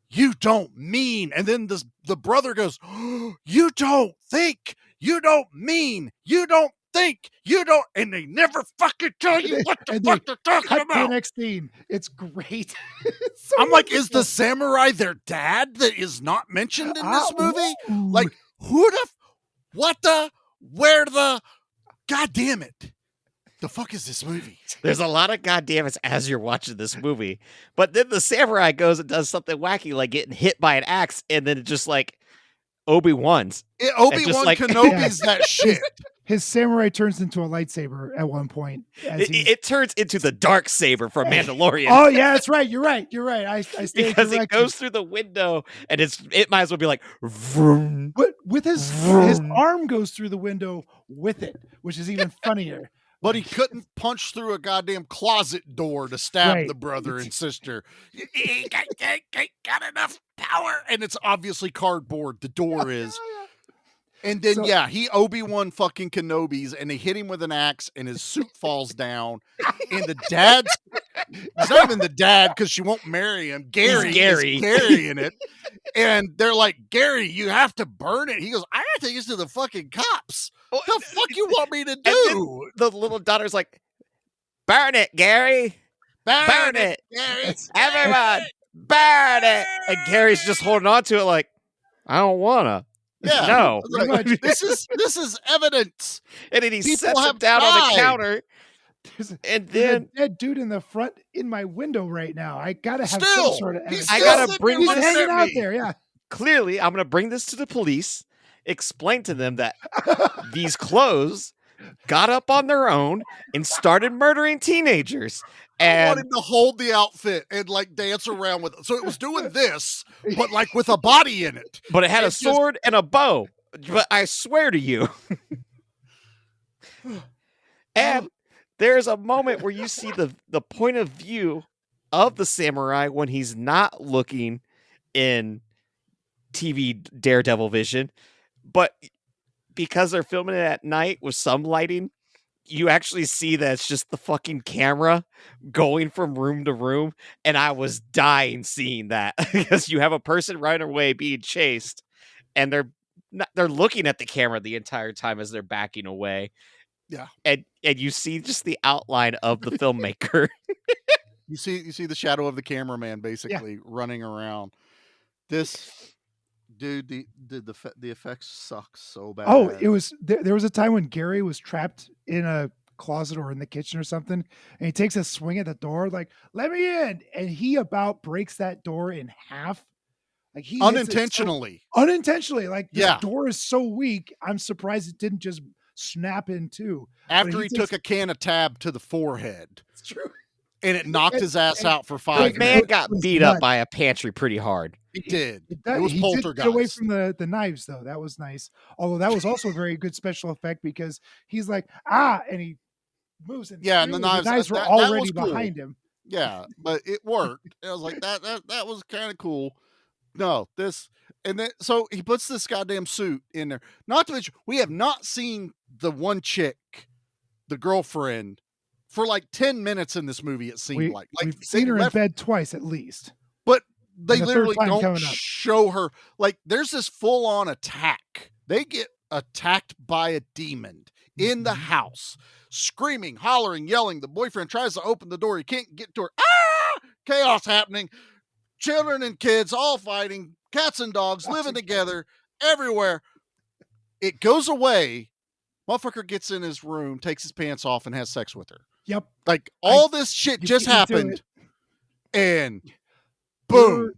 you don't mean. And then the brother goes, you don't think. You don't mean. You don't think. You don't. And they never fucking tell you what the fuck they're talking about. The next scene. It's great. I'm like, is the samurai their dad that is not mentioned in this movie? Like, where the, God damn it. The fuck is this movie? There's a lot of goddammits as you're watching this movie. But then the samurai goes and does something wacky, like getting hit by an axe, and then it just like Obi-Wan's. Obi-Wan Kenobi's that shit. His samurai turns into a lightsaber at one point. It turns into the dark saber from Mandalorian. Oh yeah, that's right. You're right. You're right. I stand because corrected. it goes through the window, and it might as well be like vroom. But with his arm goes through the window with it, which is even funnier. But he couldn't punch through a goddamn closet door to stab the brother and sister. He got enough power. And it's obviously cardboard. The door is. And then, he Obi-Wan fucking Kenobis, and they hit him with an axe, and his suit falls down. And the dad's, it's not even the dad, because she won't marry him. Gary is carrying it. And they're like, Gary, you have to burn it. He goes, I gotta take this to the fucking cops. What the fuck you want me to do? The little daughter's like, burn it, Gary. Burn it. Gary. Everyone, burn it. And Gary's just holding on to it like, I don't wanna. Yeah, no. Like, this is evidence. And then he People sets him have down on died. the counter. And then there's a dead dude in the front in my window right now. I gotta have Still, some sort of evidence. I gotta bring He's this hanging out there. Yeah. Clearly, I'm gonna bring this to the police, explain to them that these clothes got up on their own and started murdering teenagers. And I want him to hold the outfit and like dance around with it. So it was doing this, but like with a body in it. But it had a sword and a bow. But I swear to you. And there's a moment where you see the point of view of the samurai when he's not looking in TV Daredevil vision. But because they're filming it at night with some lighting, you actually see that it's just the fucking camera going from room to room. And I was dying seeing that because you have a person running away being chased and they're looking at the camera the entire time as they're backing away. Yeah. And you see just the outline of the filmmaker. You see the shadow of the cameraman basically running around. This dude, the effects suck so bad. Oh, it was there was a time when Gary was trapped in a closet or in the kitchen or something, and he takes a swing at the door, like, let me in, and he about breaks that door in half. Like he unintentionally. Unintentionally. Like this door is so weak, I'm surprised it didn't just snap in two. After he took a can of Tab to the forehead. It's true. And it knocked his ass out for 5 minutes. Man got beat up by a pantry pretty hard. He did. It was he poltergeist. did get away from the knives, though. That was nice. Although that was also a very good special effect because he's like, and he moves. And and the knives were that already was cool. behind him. Yeah, but it worked. I was like, that was kind of cool. No, and then so he puts this goddamn suit in there. Not to mention, we have not seen the one chick, the girlfriend, for like 10 minutes in this movie. It seemed like we've seen her in bed twice at least, but they the literally third time don't coming up. show her. Like there's this full on attack. They get attacked by a demon in the house, screaming, hollering, yelling. The boyfriend tries to open the door. He can't get to her. Ah! Chaos happening. Children and kids all fighting. Cats and dogs living together everywhere. It goes away. Motherfucker gets in his room, takes his pants off, and has sex with her. Yep. Like, all this shit just happened. And boom.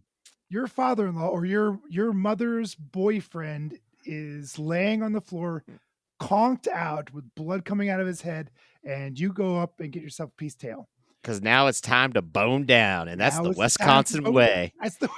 Your father-in-law or your mother's boyfriend is laying on the floor, conked out with blood coming out of his head, and you go up and get yourself a piece of tail. Because now it's time to bone down, and that's the Wisconsin way. That's the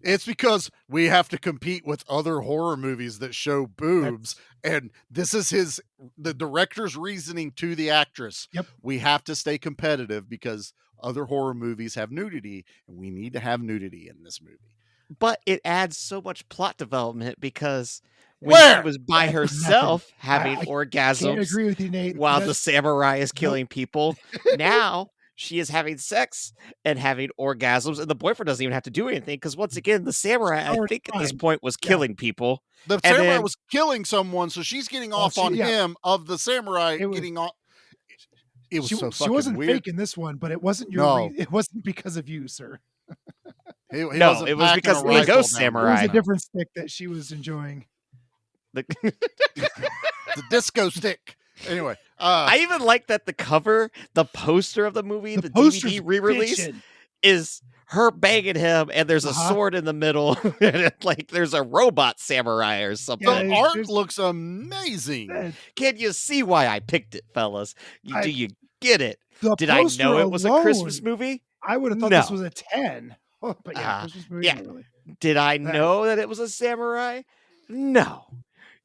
It's because we have to compete with other horror movies that show boobs. And this is the director's reasoning to the actress. Yep. We have to stay competitive because other horror movies have nudity, and we need to have nudity in this movie. But it adds so much plot development because when she was by herself having orgasms, can't agree with you, Nate. while the samurai is killing people, now she is having sex and having orgasms, and the boyfriend doesn't even have to do anything because once again, the samurai, I think at this point, was killing people. The samurai was killing someone, so she's getting off on him of the samurai getting off. It was so fucking she wasn't weird. faking this one, but it wasn't it wasn't because of you, sir. He no, it was because of the ghost samurai. It was a different stick that she was enjoying. The disco stick. Anyway, I even like that the cover, the poster of the movie, the DVD re-release is her banging him, and there's a sword in the middle, and like there's a robot samurai or something. The art looks amazing. Can you see why I picked it, fellas? Do you get it? The Did I know it was a Christmas alone, movie? I would have thought this was a 10. Oh, but Christmas movie. Yeah. Really. Did I know that it was a samurai? No.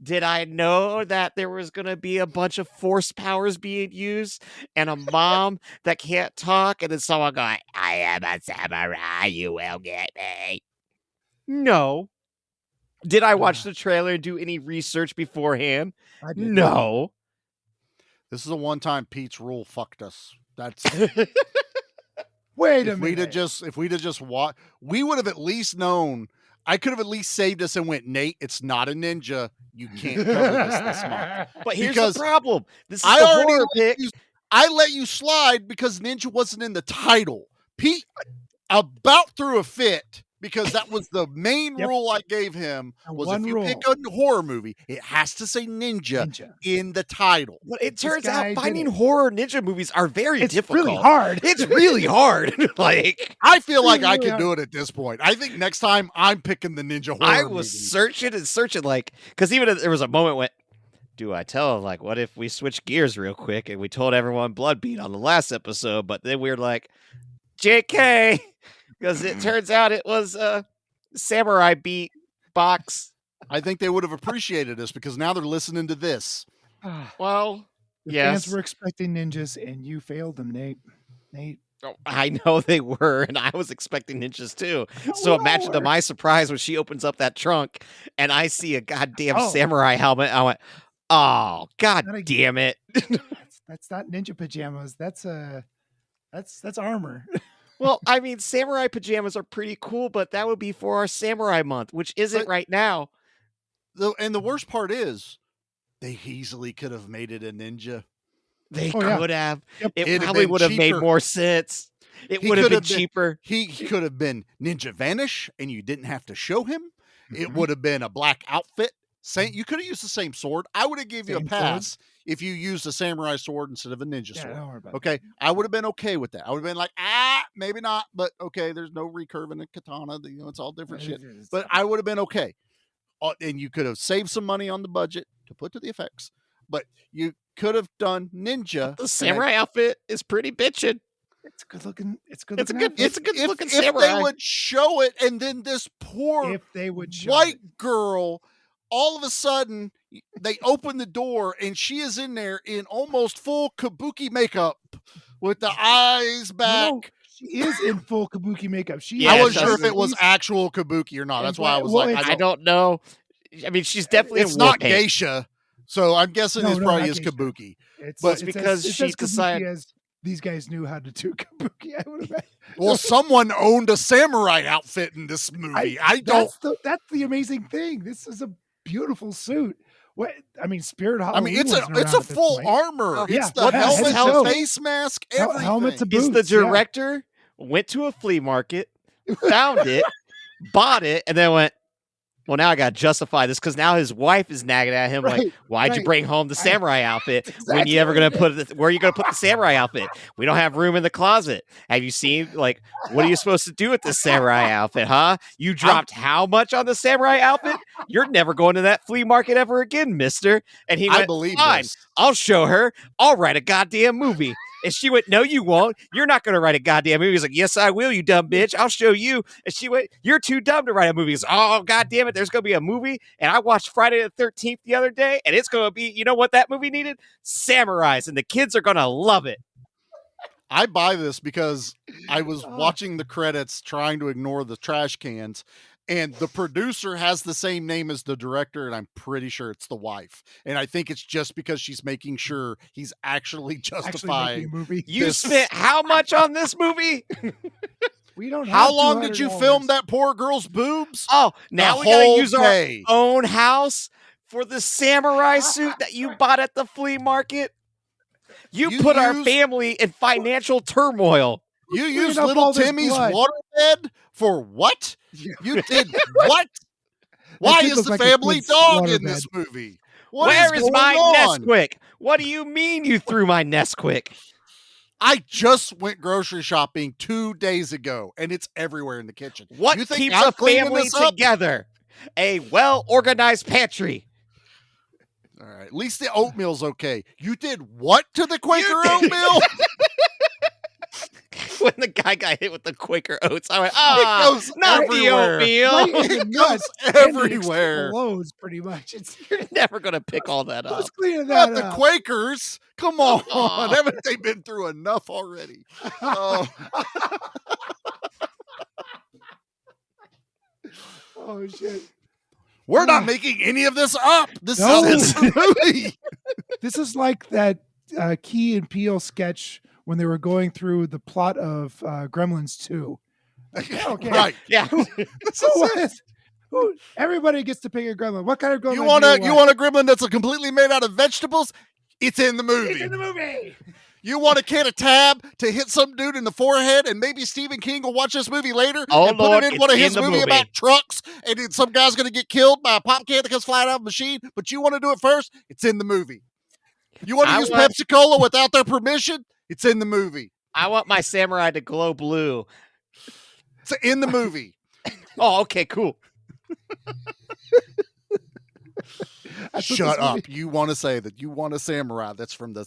Did I know that there was going to be a bunch of force powers being used and a mom that can't talk and then someone going, I am a samurai, you will get me? No. Did I watch the trailer and do any research beforehand? No. This is the one time Pete's rule fucked us. That's Wait a minute. If we'd have just watched, we would have at least known. I could have at least saved us and went, Nate, it's not a ninja. You can't cover this month. But here's the problem. This is I the already horror pick. I let you slide because ninja wasn't in the title. Pete about threw a fit because that was the main rule I gave him was if you pick a horror movie, it has to say ninja in the title. But it turns out finding horror ninja movies are very difficult. Really hard. It's really hard. Like I feel like I can do it at this point. I think next time I'm picking the ninja horror I was searching and searching, like, because even there was a moment when, do I tell him, like, what if we switch gears real quick and we told everyone Bloodbeat on the last episode, but then we were like, JK, because it turns out it was a samurai beat box. I think they would have appreciated this because now they're listening to this. Well, The yes. fans were expecting ninjas, and you failed them, Nate. Oh, I know they were, and I was expecting ninjas too. So imagine to my surprise when she opens up that trunk and I see a goddamn samurai helmet. I went, oh, god damn it. That's not ninja pajamas. That's armor. Well, I mean, samurai pajamas are pretty cool, but that would be for our samurai month, which isn't right now. And the worst part is, they easily could have made it a ninja. They could have. Yep. It probably would have made more sense. It would have been cheaper. He could have been Ninja Vanish, and you didn't have to show him. It would have been a black outfit. You could have used the same sword. I would have given you a pass if you used a samurai sword instead of a ninja sword. Don't worry about okay, I would have been okay with that. I would have been like, maybe not, but okay, there's no recurve in a katana. You know, it's all different shit. But I would have been okay. And you could have saved some money on the budget to put to the effects. But you could have done ninja. The samurai outfit is pretty bitchin'. It's good looking. It's good. It's a looking good looking If samurai. they would show it, and then this poor white girl, all of a sudden, they open the door, and she is in there in almost full kabuki makeup with the eyes back. No, she is in full kabuki makeup. I wasn't sure if it was actual kabuki or not. That's why I was I don't know. I mean, she's definitely. It's not geisha, so I'm guessing it probably is kabuki. But because she decided. These guys knew how to do kabuki. I would have. Well, someone owned a samurai outfit in this movie. That's the amazing thing. This is a beautiful suit. What? I mean, Spirit I Halloween. mean, it's wasn't a around at this full point. armor. Yeah, It's the yeah, helmet, head to the toe. face mask, everything. Helmet to Is boots. the director went to a flea market, found it, bought it, and then went, well, now I got to justify this because now his wife is nagging at him like, why'd you bring home the samurai outfit? When you ever going to put it? Where are you going to put the samurai outfit? We don't have room in the closet. Have you seen, like, what are you supposed to do with this samurai outfit, huh? You dropped how much on the samurai outfit? You're never going to that flea market ever again, mister. And he I went, believe fine, this. I'll show her. I'll write a goddamn movie. And she went, no, you won't. You're not going to write a goddamn movie. He's like, yes, I will, you dumb bitch. I'll show you. And she went, you're too dumb to write a movie. He's like, oh, goddamn it. There's going to be a movie. And I watched Friday the 13th the other day. And it's going to be, you know what that movie needed? Samurais. And the kids are going to love it. I buy this because I was watching the credits trying to ignore the trash cans. And the producer has the same name as the director, and I'm pretty sure it's the wife. And I think it's just because she's making sure he's actually justifying. You spent how much on this movie? We don't. How long did you film that poor girl's boobs? Oh, now The we gotta whole use day. our own house for the samurai suit that you bought at the flea market. You put our family in financial turmoil. You used little Timmy's waterbed for what? You did what? Why is the family dog in this movie? Where is my on? Nesquik? What do you mean you threw my Nesquik? I just went grocery shopping 2 days ago, and it's everywhere in the kitchen. What you think keeps I'm a cleaning family this up? together? A well-organized pantry. All right, at least the oatmeal's okay. You did what to the Quaker oatmeal? When the guy got hit with the Quaker Oats, I went, It goes not everywhere. the oatmeal. It goes everywhere. Explodes pretty much. You're never going to pick all that up. Who's cleaning Not that the up? Quakers. Come on. Haven't they been through enough already? Oh. Oh shit. We're not making any of this up. This No. is the movie. This is like that Key and Peele sketch when they were going through the plot of Gremlins 2. Okay. Right. Yeah. Everybody gets to pick a gremlin. What kind of gremlin? You want a gremlin that's completely made out of vegetables? It's in the movie. It's in the movie. You want a can of Tab to hit some dude in the forehead, and maybe Stephen King will watch this movie later Oh, and Lord, put it in one of it's his in the movies movie. about trucks, and then some guy's going to get killed by a pop can that comes flying out of a machine, but you want to do it first? It's in the movie. You want to use Pepsi Cola without their permission? It's in the movie. I want my samurai to glow blue. It's in the movie. Oh, okay, cool. Shut up. You want to say that you want a samurai that's from the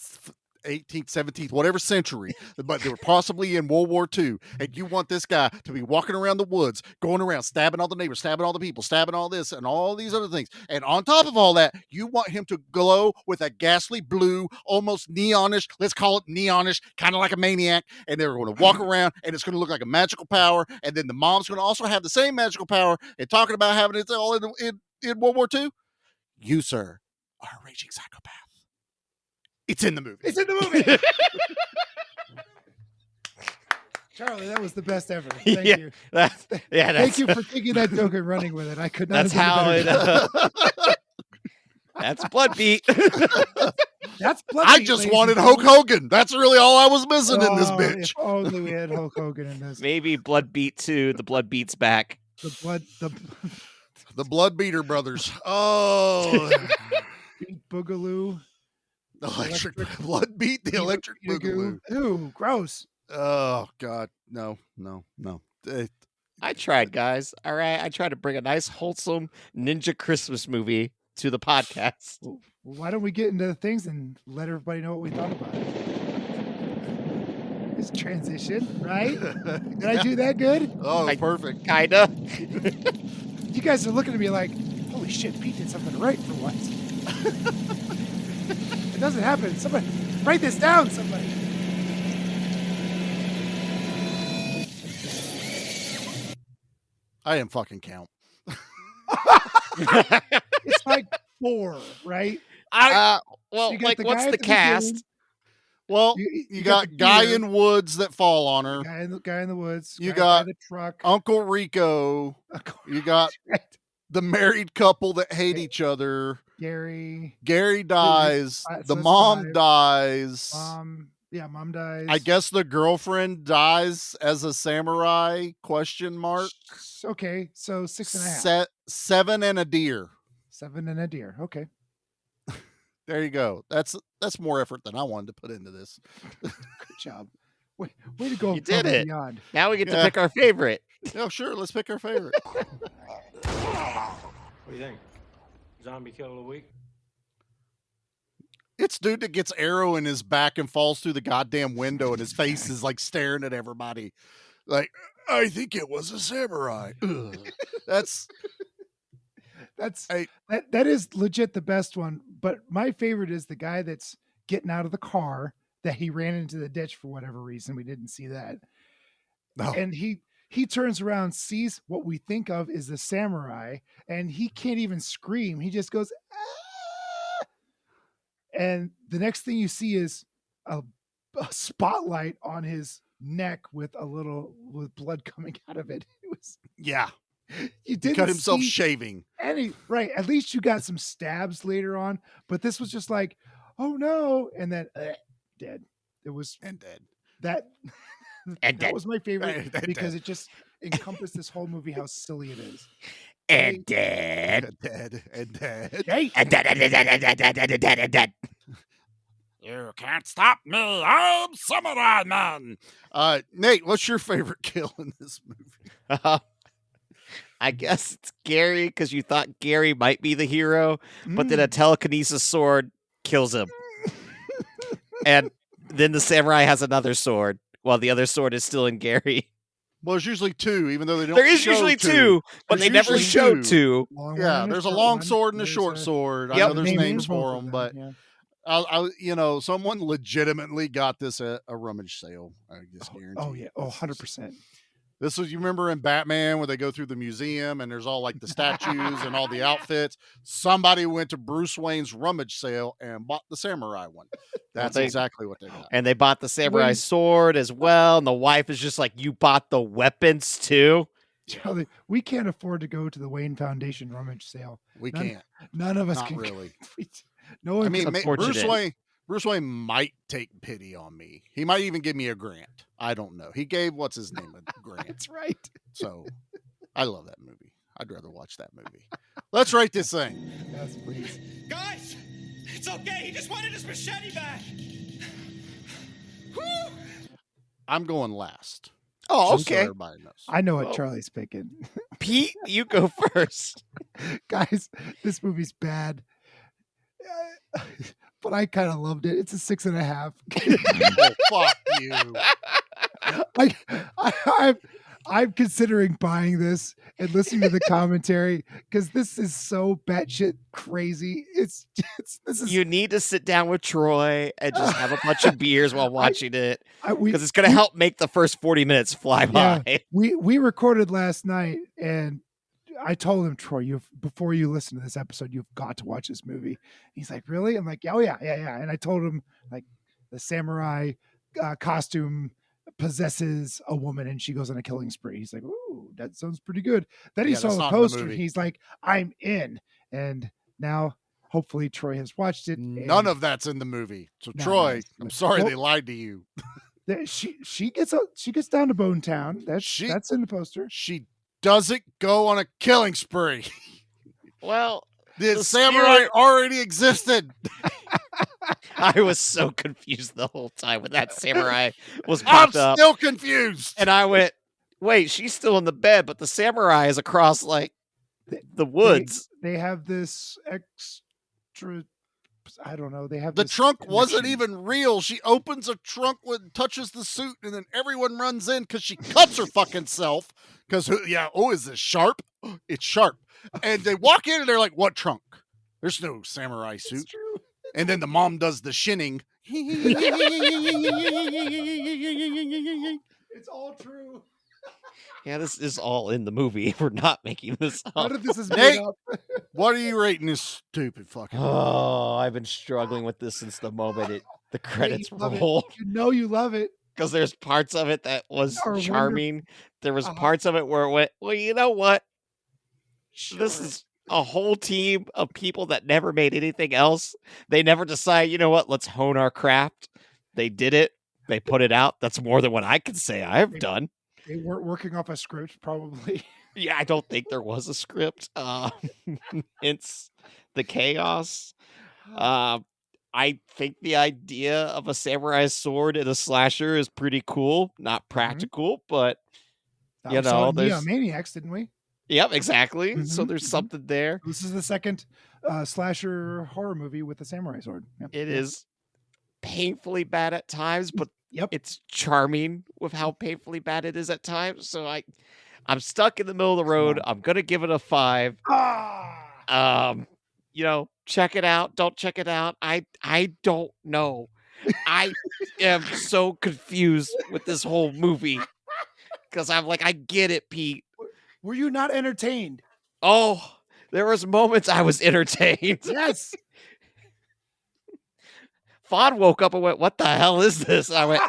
18th, 17th, whatever century, but they were possibly in World War II, and you want this guy to be walking around the woods, going around, stabbing all the neighbors, stabbing all the people, stabbing all this, and all these other things. And on top of all that, you want him to glow with a ghastly blue, almost neonish, let's call it neonish, kind of like a maniac, and they're going to walk around, and it's going to look like a magical power, and then the mom's going to also have the same magical power, and talking about having it all in World War II. You, sir, are a raging psychopath. It's in the movie. It's in the movie. Charlie, that was the best ever. Thank you. Thank you for taking that joke and running with it. I could not. That's how it. That's Blood Beat. That's Blood I Beat, just ladies wanted and Hulk gentlemen. Hogan. That's really all I was missing in this Oh, bitch. If only we had Hulk Hogan in this. Maybe Blood Beat 2. The Blood Beat's back. The Blood Beater Brothers. Oh, Boogaloo. Electric Blood Beat. The Electric Boogaloo. Ooh, gross. Oh God, no. I tried, guys. All right, I tried to bring a nice, wholesome ninja Christmas movie to the podcast. Well, why don't we get into the things and let everybody know what we thought about it? It's transition, right? Did I do that good? Oh, perfect. Kinda. You guys are looking at me like, holy shit, Pete did something right for once. It doesn't happen. Somebody, write this down, somebody. I didn't fucking count. It's like 4, right? Well, So you got like, the what's guy the at the cast? beginning. Well, You you got got the Guy deer. in Woods that fall on her. Guy in the woods. You guy got by the truck. Uncle Rico. You got the married couple that hate each other. Gary dies. So The that's mom 5. dies. Mom dies. I guess the girlfriend dies as a samurai? Question mark. Okay, so 6.5. 7 and a deer. 7 and a deer. Okay. There you go. That's more effort than I wanted to put into this. Good job. Way to go. You did above and it. beyond. Now we get to pick our favorite. Yeah, sure. Let's pick our favorite. What do you think? Zombie kill of the week? It's dude that gets arrow in his back and falls through the goddamn window, and his face is like staring at everybody. Like, I think it was a samurai. Ugh. That is legit the best one. But my favorite is the guy that's getting out of the car that he ran into the ditch for whatever reason. We didn't see that. No. And he turns around, sees what we think of is the samurai, and he can't even scream. He just goes, ah! And the next thing you see is a spotlight on his neck with blood coming out of it. It was you didn't cut himself see shaving. Right. At least you got some stabs later on, but this was just like, oh no, and then dead. It was dead. That Dead. was my favorite And because dead. it just encompassed this whole movie how silly it is. And dead. Dead. And dead. Hey. And dead. You can't stop me. I'm Samurai Man. Nate, what's your favorite kill in this movie? I guess it's Gary because you thought Gary might be the hero, but then a telekinesis sword kills him. And then the samurai has another sword while the other sword is still in Gary. Well, there's usually 2, even though they don't. There is usually 2, but they never showed 2. Yeah, there's a long sword and a short sword. I know there's names for them, but someone legitimately got this at a rummage sale. I just guarantee. Oh yeah, 100%. This was, you remember in Batman where they go through the museum and there's all like the statues and all the outfits. Somebody went to Bruce Wayne's rummage sale and bought the samurai one. That's exactly what they got. And they bought the samurai sword as well. And the wife is just like, you bought the weapons too? Charlie, we can't afford to go to the Wayne Foundation rummage sale. We can't. None of us Not can. really. No one. I mean, unfortunate. Bruce Wayne might take pity on me. He might even give me a grant. I don't know. He gave what's his name a grant. That's right. So I love that movie. I'd rather watch that movie. Let's rate this thing. Yes, please. Guys, it's okay. He just wanted his machete back. Whew. I'm going last. Oh, just so okay. everybody knows. I know what Charlie's picking. Pete, you go first. Guys, this movie's bad. But I kind of loved it. It's a 6.5. Oh, fuck you. I'm considering buying this and listening to the commentary because this is so batshit crazy. You need to sit down with Troy and just have a bunch of beers while watching it because it's going to help make the first 40 minutes fly by. We recorded last night and I told him, Troy, before you listen to this episode, you've got to watch this movie. He's like, really? I'm like, oh yeah. And I told him like the samurai costume possesses a woman and she goes on a killing spree. He's like, ooh, that sounds pretty good. Then he saw the poster and he's like, I'm in. And now hopefully Troy has watched it. None of that's in the movie. So Troy, I'm sorry they lied to you. She gets down to Bone Town. That's in the poster. She doesn't go on a killing spree. Well, the samurai already existed. I was so confused the whole time when that samurai was popped up. I'm still confused. And I went, wait, she's still in the bed, but the samurai is across like the woods. They have this extra, I don't know. They have the this trunk connection. wasn't even real. She opens a trunk with touches the suit, and then everyone runs in because she cuts her fucking self. Because is this sharp? It's sharp. And they walk in and they're like, "What trunk? There's no samurai suit." True. And then the mom does the shinning. It's all true. Yeah, this is all in the movie. We're not making this up. None of this is made up. What are you rating this stupid fucking movie? Oh, I've been struggling with this since the moment the credits You roll. You know you love it. Because there's parts of it that was Are charming. There was parts of it where it went, well, you know what? This is a whole team of people that never made anything else. They never decide, you know what, let's hone our craft. They did it. They put it out. That's more than what I can say I've done. They weren't working off a script, probably. Yeah, I don't think there was a script. Hence the chaos. I think the idea of a samurai sword in a slasher is pretty cool. Not practical, but That you we saw know, in there's Maniacs, didn't we? Yep, exactly. So there's something there. This is the second slasher horror movie with the samurai sword. Yep. It is painfully bad at times, but it's charming with how painfully bad it is at times. So I'm stuck in the middle of the road. I'm gonna give it a 5. You know, check it out. Don't check it out. I don't know. I am so confused with this whole movie because I'm like, I get it, Pete. Were you not entertained? Oh, there was moments I was entertained. Yes. Fawn woke up and went, "What the hell is this?" I went,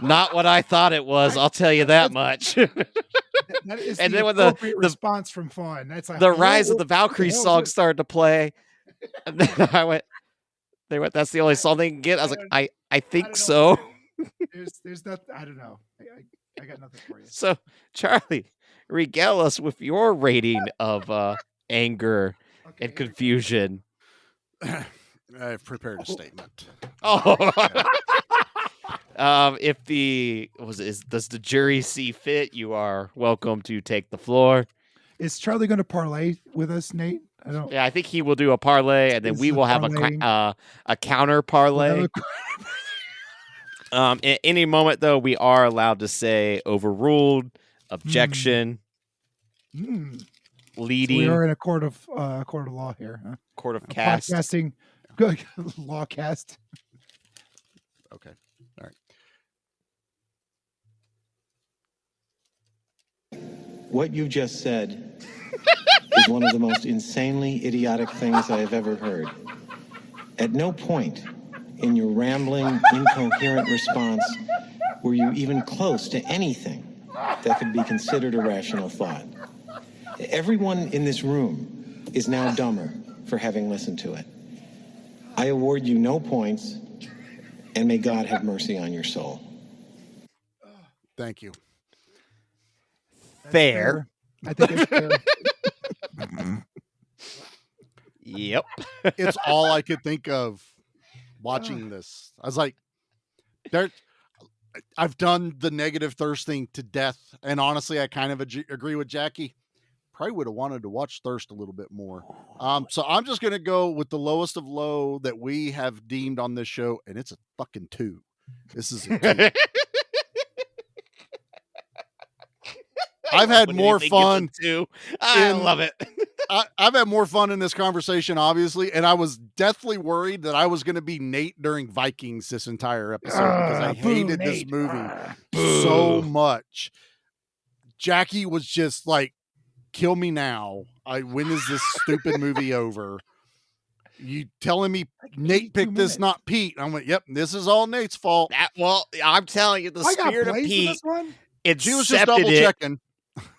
"Not what I thought it was. I'll tell you that much." That is And the then when appropriate response from Fawn. That's like the Rise of the what the Valkyries hell is song this? started to play, and then they went, "That's the only song they can get." I was like, I think so. There's nothing. I don't know. I got nothing for you. So, Charlie, regale us with your rating of anger and confusion. I've prepared a statement. Oh, if does the jury see fit? You are welcome to take the floor. Is Charlie going to parlay with us, Nate? I don't. Yeah, I think he will do a parlay, and then This we is will have parlaying. a counter parlay. At any moment, though, we are allowed to say overruled, objection, leading. So we are in a court of law here. Huh? Court of cast. Podcasting. Good law cast. Okay. All right. What you just said is one of the most insanely idiotic things I have ever heard. At no point in your rambling, incoherent response were you even close to anything that could be considered a rational thought. Everyone in this room is now dumber for having listened to it. I award you no points, and may God have mercy on your soul. Thank you. Fair. I think it's fair. Yep. It's all I could think of watching this. I was like, I've done the negative thirsting to death. And honestly, I kind of agree with Jackie. Probably would have wanted to watch Thirst a little bit more. So I'm just going to go with the lowest of low that we have deemed on this show. And it's a fucking 2. This is a 2. I've had more fun. I love it. I've had more fun in this conversation, obviously, and I was deathly worried that I was going to be Nate during Vikings this entire episode because I hated this movie so much. Jackie was just like, "Kill me now! When is this stupid movie over?" You telling me Nate picked this, not Pete? I went, "Yep, this is all Nate's fault." I'm telling you, the spirit of Pete. She was just double checking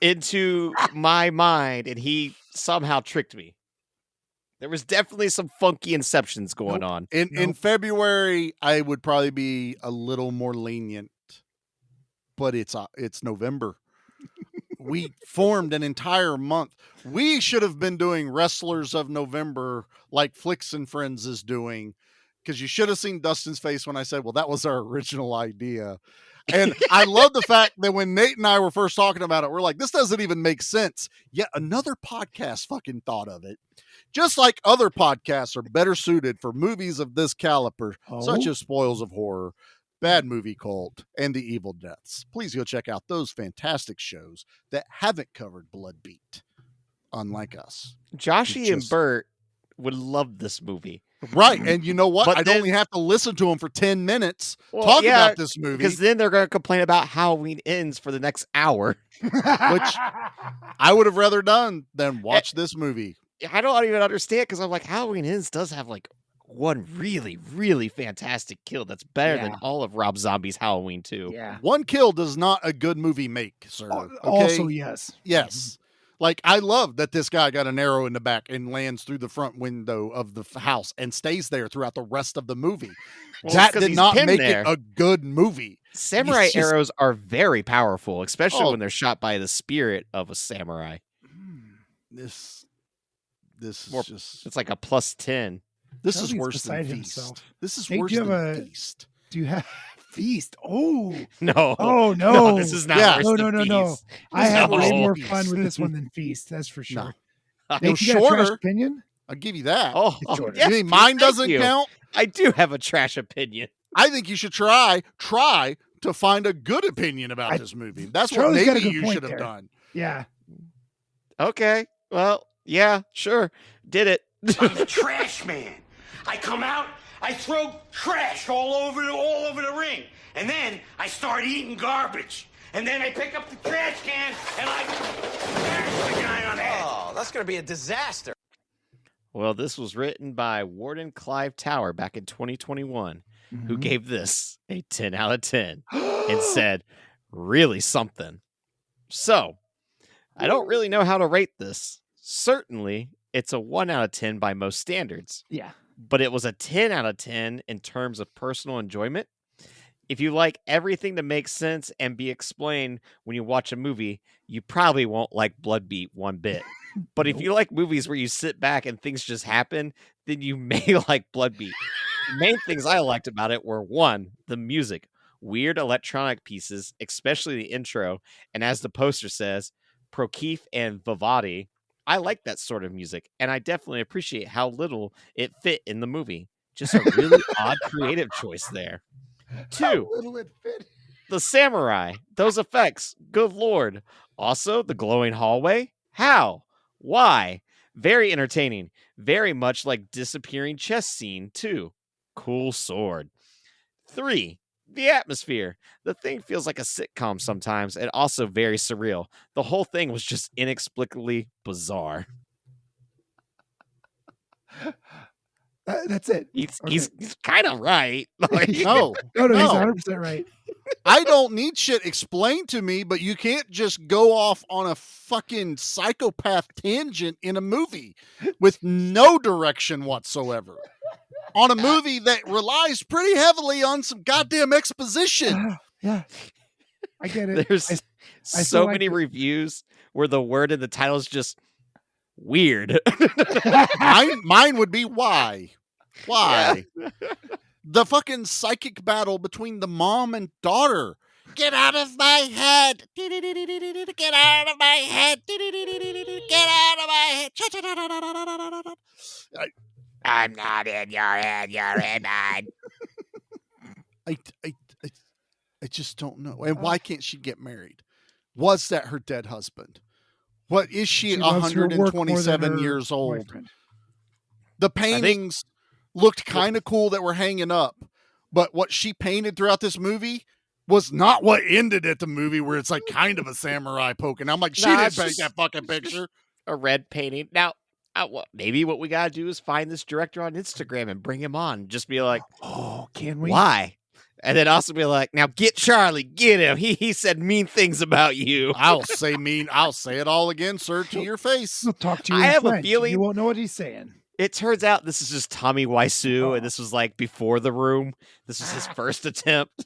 into my mind, and he somehow tricked me. There was definitely some funky inceptions going on. In February, I would probably be a little more lenient, but it's November. We formed an entire month. We should have been doing Wrestlers of November like Flicks and Friends is doing, because you should have seen Dustin's face when I said, well, that was our original idea. And I love the fact that when Nate and I were first talking about it, we're like, this doesn't even make sense. Yet another podcast fucking thought of it. Just like other podcasts are better suited for movies of this caliber, such as Spoils of Horror, Bad Movie Cult, and The Evil Deaths. Please go check out those fantastic shows that haven't covered Blood Beat, unlike us. Joshy and Bert would love this movie. Right. And you know what? But I'd only have to listen to them for 10 minutes about this movie. Because then they're going to complain about Halloween Ends for the next hour. Which I would have rather done than watch this movie. I don't even understand, because I'm like, Halloween Ends does have like one really, really fantastic kill that's better than all of Rob Zombie's Halloween 2. Yeah. One kill does not a good movie make, sir. Okay? Also, yes. Yes. Like, I love that this guy got an arrow in the back and lands through the front window of the house and stays there throughout the rest of the movie. Well, that it's 'cause did he's not pinned make there. it a good movie. Samurai It's just- arrows are very powerful, especially Oh. when they're shot by the spirit of a samurai. This is More, just... It's like a +10. This is Charlie's worse beside than Feast. himself. This is Hey, worse do you than have Feast. Do you have Feast? Oh No. Oh no! No, this is not worse No, than no, no, no. Feast. I had way No. more fun with this one than Feast. That's for sure. It Nate, was you got a trash shorter. opinion? I'll give you that. Oh, shorter. yes, you mean Pete, mine thank doesn't you. count? I do have a trash opinion. I think you should try to find a good opinion about this movie. That's what Charlie's got a maybe good you point should have there. done. Yeah. Okay. Well, yeah, sure. Did it. I'm the trash man. I come out, I throw trash all over the ring, and then I start eating garbage. And then I pick up the trash can and I bash the guy on the head. Oh, that's going to be a disaster. Well, this was written by Warden Clive Tower back in 2021, who gave this a 10 out of 10 and said, really something. So, I don't really know how to rate this. Certainly, it's a 1 out of 10 by most standards. Yeah. But it was a 10 out of 10 in terms of personal enjoyment. If you like everything to make sense and be explained when you watch a movie, you probably won't like Bloodbeat one bit. But if you like movies where you sit back and things just happen, then you may like Bloodbeat. The main things I liked about it were, 1, the music, weird electronic pieces, especially the intro, and as the poster says, Prokif and Vivati. I like that sort of music, and I definitely appreciate how little it fit in the movie. Just a really odd creative choice there. 2, little it fit. the samurai, those effects, good lord. Also, the glowing hallway. How? Why? Very entertaining. Very much like disappearing chess scene, too. Cool sword. 3, the atmosphere. The thing feels like a sitcom sometimes, and also very surreal. The whole thing was just inexplicably bizarre. That's it. He's kind of right. Like, No, No, he's 100% right. I don't need shit explained to me, but you can't just go off on a fucking psychopath tangent in a movie with no direction whatsoever. On a movie that relies pretty heavily on some goddamn exposition. Yeah. I get it. There's I so still like many it. reviews where the word in the title is just weird. Mine would be why. Why? The fucking psychic battle between the mom and daughter. Get out of my head. Get out of my head. Get out of my head. I'm not in your head, you're in mine. I just don't know. And why can't she get married? Was that her dead husband? What is she, loves her work more than 127 her years old? boyfriend. The paintings looked kind of cool that were hanging up, but what she painted throughout this movie was not what ended at the movie, where it's like kind of a samurai poking. I'm like, she Nah, didn't it's paint just- that fucking picture. A red painting. Now, maybe what we gotta do is find this director on Instagram and bring him on. Just be like, oh, can we? Why? And then also be like, now get Charlie, get him. He said mean things about you. I'll say it all again, sir, to your face. He'll talk to you I in have a French. feeling- You won't know what he's saying. It turns out this is just Tommy Wiseau, and this was like before The Room. This was his first attempt.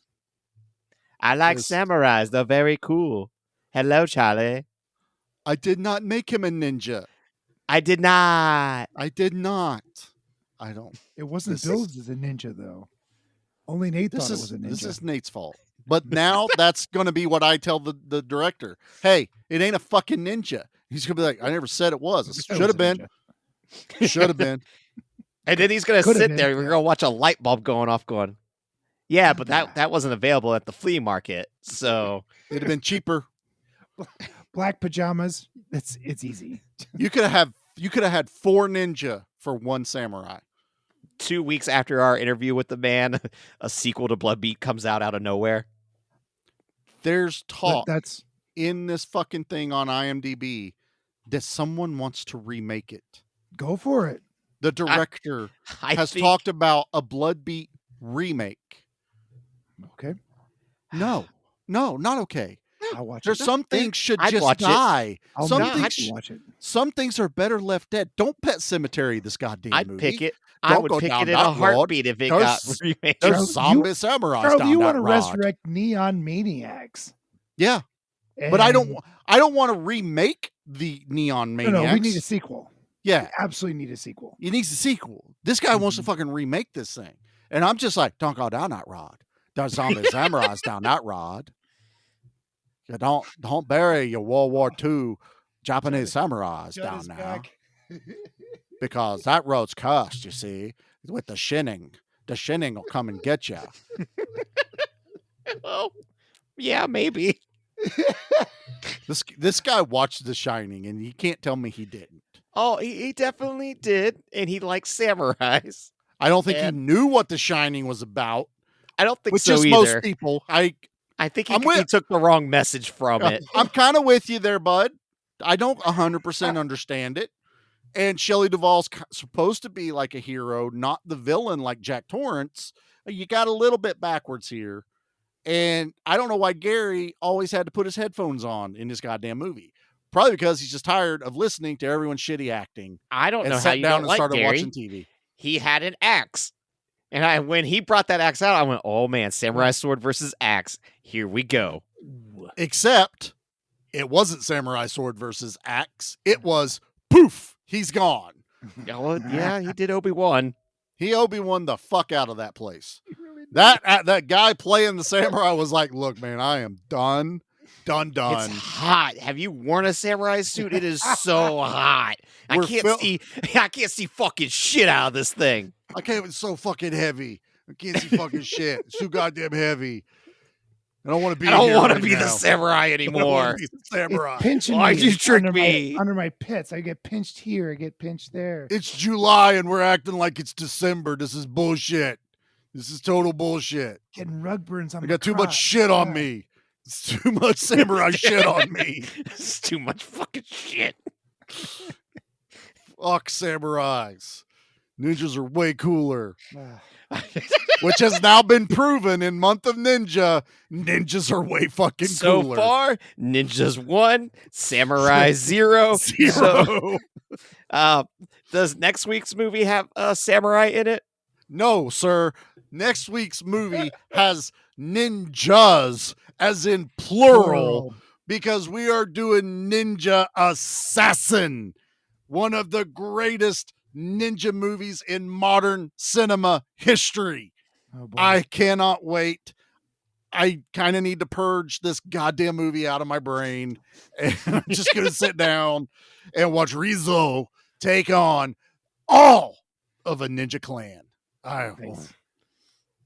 I like samurais. They're very cool. Hello, Charlie. I did not make him a ninja. I did not. I did not. I don't. It wasn't This billed as a ninja, though. Only Nate This thought it is was a ninja. this is Nate's fault. But now that's going to be what I tell the director. Hey, it ain't a fucking ninja. He's going to be like, I never said it was. It said it should was have a been. Should have been. And then he's gonna Could've sit been, there. We're gonna watch a light bulb going off. Going, yeah, but that wasn't available at the flea market. So It'd have been cheaper. Black pajamas. It's easy. You could have had 4 ninja for 1 samurai. 2 weeks after our interview with the man, a sequel to Bloodbeat comes out of nowhere. There's talk That's in this fucking thing on IMDb that someone wants to remake it. go for it. The director I has think- talked about a Bloodbeat remake. Okay. No, not okay. I'll watch There's it. some things should I'd just watch it. die. I'll Some not things, watch it. some things are better left dead. Don't Pet Cemetery this goddamn I'd movie. pick it. I Don't would go pick down it in that a road. heartbeat if it got remade. There's Charlie, zombie samurais Charlie, down you that want to road. resurrect Neon Maniacs? Yeah, but I And- don't want to remake the Neon Maniacs. No, we need a sequel. Yeah, We absolutely need a sequel. it needs a sequel. This guy wants to fucking remake this thing, and I'm just like, don't go down that road. There's zombie samurais down that road. You don't bury your World War II Japanese samurais Judd down is now, back. because that road's cursed. You see, with the shinning will come and get you. Well, yeah, maybe. This guy watched The Shining, and he can't tell me he didn't. Oh, he definitely did, and he likes samurais. I don't think And- he knew what The Shining was about. I don't think Which so is either. most people. I think I'm he with- took the wrong message from it. I'm kind of with you there, bud. I don't 100% understand it. And Shelley Duvall's supposed to be like a hero, not the villain like Jack Torrance. You got a little bit backwards here. And I don't know why Gary always had to put his headphones on in this goddamn movie. Probably because he's just tired of listening to everyone's shitty acting. I don't and know how sat you down don't and like started Gary. watching TV. He had an axe. And when he brought that axe out, I went, oh man, samurai sword versus axe. Here we go. Except it wasn't samurai sword versus axe. It was poof, he's gone. Oh, yeah, he did Obi-Wan. He Obi-Wan the fuck out of that place. That guy playing the samurai was like, look, man, I am done. It's hot. Have you worn a samurai suit? It is so hot. I We're can't see fucking shit out of this thing. I can't. It's so fucking heavy. I can't see fucking shit. It's too goddamn heavy. I don't want to be. I don't here want to right be the now. samurai I don't anymore. wanna be the samurai. It's pinching Why'd me you trick under me? under my pits. I get pinched here. I get pinched there. It's July and we're acting like it's December. This is bullshit. This is total bullshit. Getting rug burns on I my got too much crotch. shit on Yeah. me. It's too much samurai shit on me. It's too much fucking shit. Fuck samurais. Ninjas are way cooler. Which has now been proven in Month of Ninja. Ninjas are way fucking So cooler. far, ninjas 1, samurai 0. Zero. So, does next week's movie have a samurai in it? No, sir. Next week's movie has ninjas, as in plural, because we are doing Ninja Assassin, one of the greatest ninja movies in modern cinema history. Oh, boy. I cannot wait. I kind of need to purge this goddamn movie out of my brain. And I'm just going to sit down and watch Rizzo take on all of a ninja clan. Nice.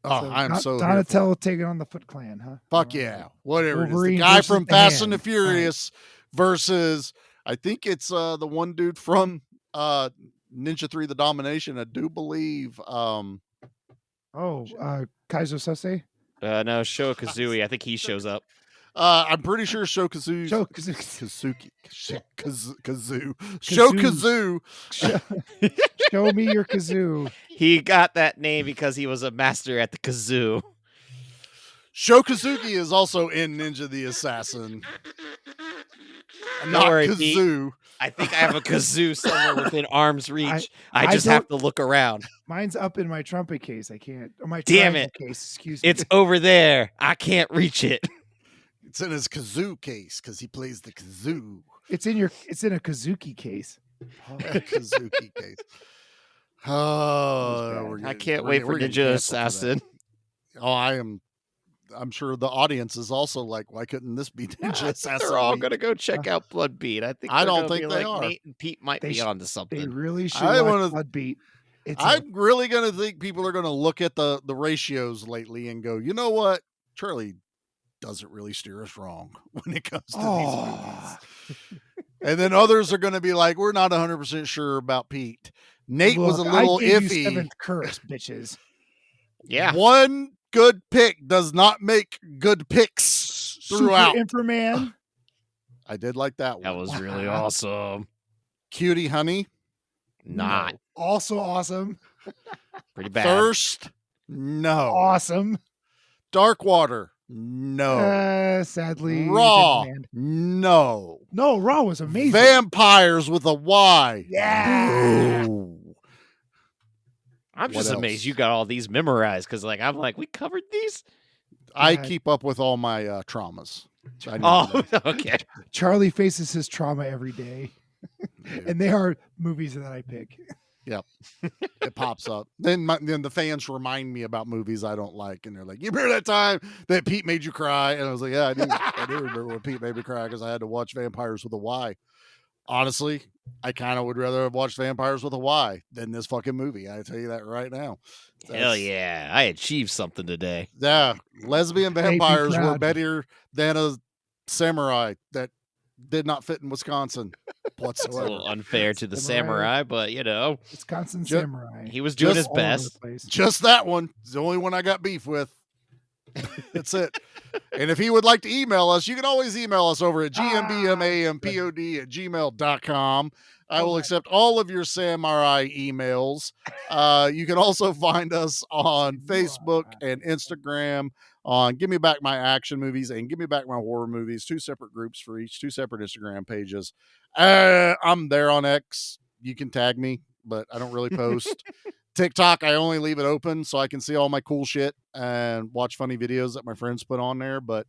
I'm so here for it. Donatello taking on the Foot Clan, huh? Fuck yeah. Whatever it is. The Wolverine guy versus from the Fast Hand. and the Furious versus, I think it's the one dude from Ninja 3 The Domination. I do believe. Kaiser Sose? No, Sho Kazooie. I think he shows up. I'm pretty sure Sho Kazoo. Show me your kazoo. He got that name because he was a master at the kazoo. Sho Kazuki is also in Ninja the Assassin. Don't Not worry, Pete. kazoo. I think I have a kazoo somewhere within arm's reach. I I just have to don't- look around. Mine's up in my trumpet case. I can't. Or my Damn triangle it. case. Excuse me. It's over there. I can't reach it. It's in his kazoo case because he plays the kazoo. It's in a Kazuki case. Kazuki case. Oh, I can't wait for Ninja Assassin. Oh, I'm sure the audience is also like, why couldn't this be Ninja Assassin? They're all week? going to go check out Blood Beat. I think I they're don't gonna think be they like, are. Nate and Pete might be onto something. They really should I watch wanna- Blood Beat. I'm really going to think people are going to look at the ratios lately and go, you know what? Charlie doesn't really steer us wrong when it comes to these movies. And then others are going to be like, we're not 100% sure about Pete. Nate was a Look, little I gave iffy. You seventh curse, bitches. Yeah. One good pick does not make good picks throughout. Super Inframan. I did like that one. That was really awesome. Cutie Honey. Not. Also awesome. Pretty bad. Thirst. No. Awesome. Dark Water. No. Sadly, it Raw. didn't land. No. No, Raw was amazing. Vampires with a Y. Yeah. Boo. I'm What just else? amazed you got all these memorized because, like, I'm like, we covered these. I Yeah. keep up with all my traumas. I know Oh, that. okay. Charlie faces his trauma every day, and they are movies that I pick. Yep. It pops up. Then the fans remind me about movies I don't like, and they're like, "You remember that time that Pete made you cry?" And I was like, "Yeah, I do remember when Pete made me cry because I had to watch Vampires with a Y." Honestly, I kind of would rather have watched Vampires with a Y than this fucking movie. I tell you that right now. Hell yeah. I achieved something today. Yeah, lesbian Hey, be vampires were proud. better than a samurai that did not fit in Wisconsin It's a whatsoever. little unfair to the samurai, but, you know, Wisconsin Ju- Samurai. he was doing his all over the best. place. Just that one. It's the only one I got beef with. That's it. And if he would like to email us, you can always email us over at gmbmampod@gmail.com. I will accept all of your samurai emails. You can also find us on Facebook and Instagram on Give Me Back My Action Movies and Give Me Back My Horror Movies, 2 separate groups for each, 2 separate Instagram pages. I'm there on X. You can tag me, but I don't really post. TikTok, I only leave it open so I can see all my cool shit and watch funny videos that my friends put on there. But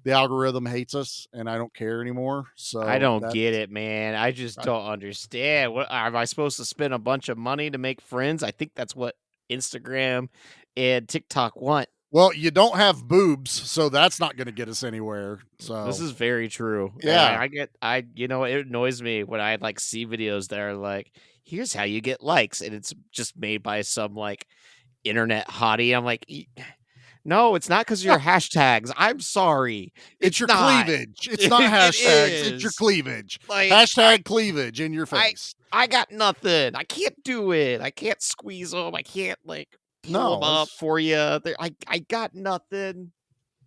the algorithm hates us, and I don't care anymore. So I don't get it, man. I just I- don't understand. What am I supposed to spend a bunch of money to make friends? I think that's what Instagram and TikTok want. Well, you don't have boobs, so that's not going to get us anywhere. So This is very true. And Yeah. it annoys me when I like see videos that are like, here's how you get likes, and it's just made by some like internet hottie. I'm like, no, it's not because of your hashtags. I'm sorry. it's your not. cleavage. It's not It hashtags. It's your is. cleavage. Like, Hashtag cleavage in your face. I got nothing. I can't do it. I can't squeeze them. I can't like pull No, them up it's- for you. I got nothing.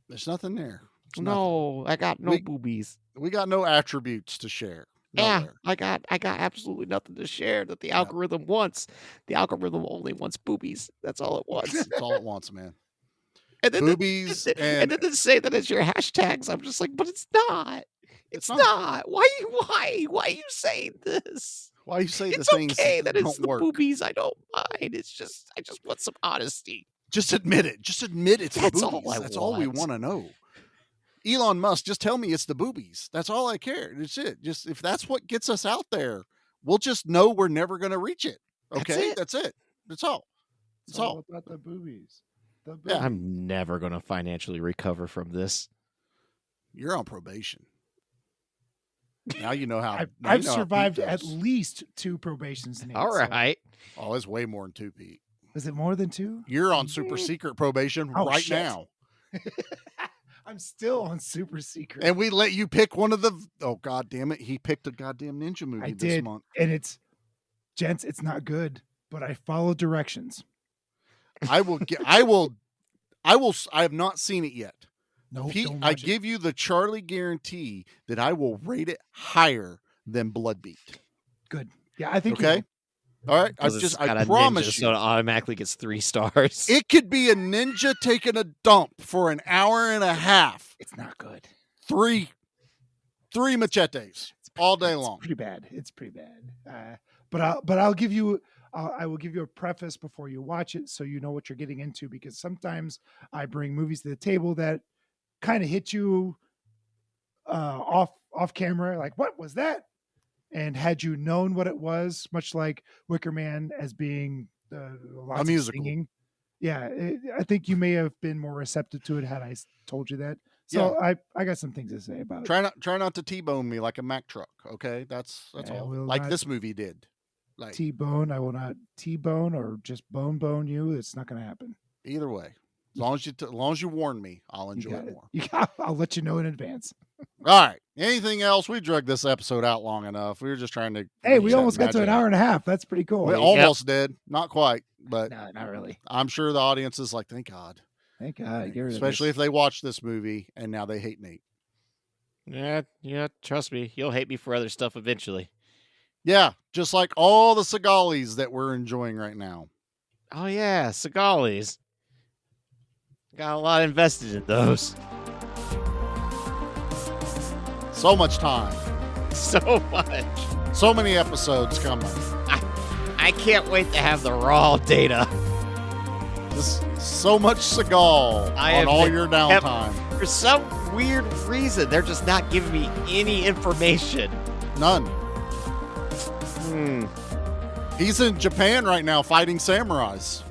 There's nothing there. There's No, I got no We- boobies. We got no attributes to share. Yeah, Nowhere. I got absolutely nothing to share that the algorithm wants. The algorithm only wants boobies. That's all it wants. That's all it wants, man. And then Boobies and then to say that it's your hashtags, I'm just like, but it's not. It's not. Why are you saying this? Why you say the It's things okay that it's don't the work? boobies. I don't mind. I just want some honesty. Just admit it. Just admit it's That's the all boobies. I That's all we want. want to know. Elon Musk, just tell me it's the boobies. That's all I care. That's it. Just if that's what gets us out there, we'll just know we're never going to reach it. Okay, that's it. That's all. It's all about the boobies. The boobies. Yeah. I'm never gonna financially recover from this. You're on probation. Now you know how. now you I've know how Pete survived at does. least 2 probations. Nate, All so- right. Oh, it's way more than 2, Pete. Is it more than 2? You're on super secret probation Oh, right shit. now. I'm still on super secret. And we let you pick one of the. Oh, God damn it. He picked a goddamn ninja movie I this did, month. and it's, gents, it's not good, but I follow directions. I have not seen it yet. No, Pete, don't I watch it. give you the Charlie guarantee that I will rate it higher than Bloodbeat. Good. Yeah, I think you Okay. All right. I 'Cause it's got I a promise ninja, you. so it automatically gets 3 stars. It could be a ninja taking a dump for an hour and a half. It's not good. Three machetes all day long. Pretty bad. It's pretty bad. But I'll give you. I will give you a preface before you watch it, so you know what you're getting into. Because sometimes I bring movies to the table that kind of hit you off camera, like what was that? And had you known what it was, much like Wicker Man as being lots of musical. singing, yeah, I think you may have been more receptive to it had I told you that. So I got some things to say about it. Try not to T-bone me like a Mack truck. Okay, that's I all. will Like not this movie did. Like T-bone. I will not T-bone or just bone you. It's not going to happen. either way, as long as you warn me, I'll enjoy it more. I'll let you know in advance. All right. Anything else? We dragged this episode out long enough. We were just trying to. Hey, we reach that almost got to an magic. hour and a half. That's pretty cool. We almost did. Not quite, but no, not really. I'm sure the audience is like, thank God. Thank God. Get rid of Especially this. if they watch this movie and now they hate Nate. Yeah, trust me. You'll hate me for other stuff eventually. Yeah, just like all the Segalis that we're enjoying right now. Oh yeah, Segalis. Got a lot invested in those. So much time. So much. So many episodes coming. I can't wait to have the raw data. Just so much Seagal on all your downtime. For some weird reason, they're just not giving me any information. None. He's in Japan right now fighting samurais.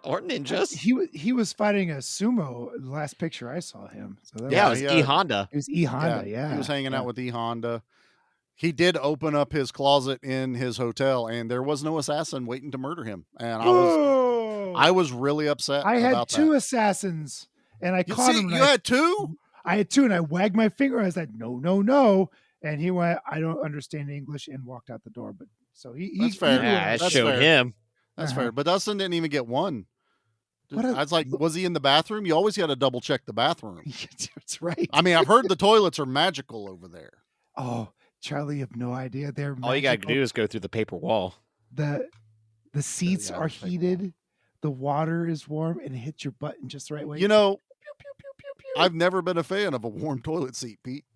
Or ninjas. He was fighting a sumo. The last picture I saw him. So that it was E Honda. It was E Honda. Yeah, he was hanging out with E Honda. He did open up his closet in his hotel, and there was no assassin waiting to murder him. And I was really upset. I had about two that. assassins, and I caught him. You had two? I had two, and I wagged my finger. I was like, no. And he went, I don't understand English, and walked out the door. But so That's fair. That showed him. That's fair. But Dustin didn't even get one. What I was like, was he in the bathroom? You always got to double check the bathroom. That's right. I mean, I've heard the toilets are magical over there. Oh, Charlie, you have no idea. They're all you got to do is go through the paper wall. The seats are heated. The water is warm, and it hits your butt in just the right way. You know, I've never been a fan of a warm toilet seat, Pete.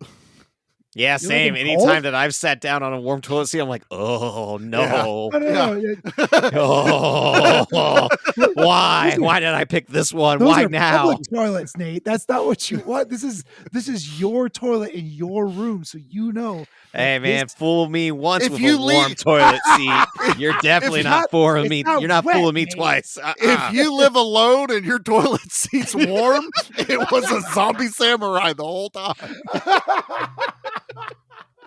Yeah, same. Anytime that I've sat down on a warm toilet seat, I'm like, oh no. Yeah. Oh, why? Why did I pick this one? Those Why are now? public toilets, Nate. That's not what you want. This is your toilet in your room, so you know. Hey man, fool me once if with you a warm leave- toilet seat. You're definitely not fooling me. not You're not wet, fooling me Nate. twice. If you live alone and your toilet seat's warm, it was a zombie samurai the whole time.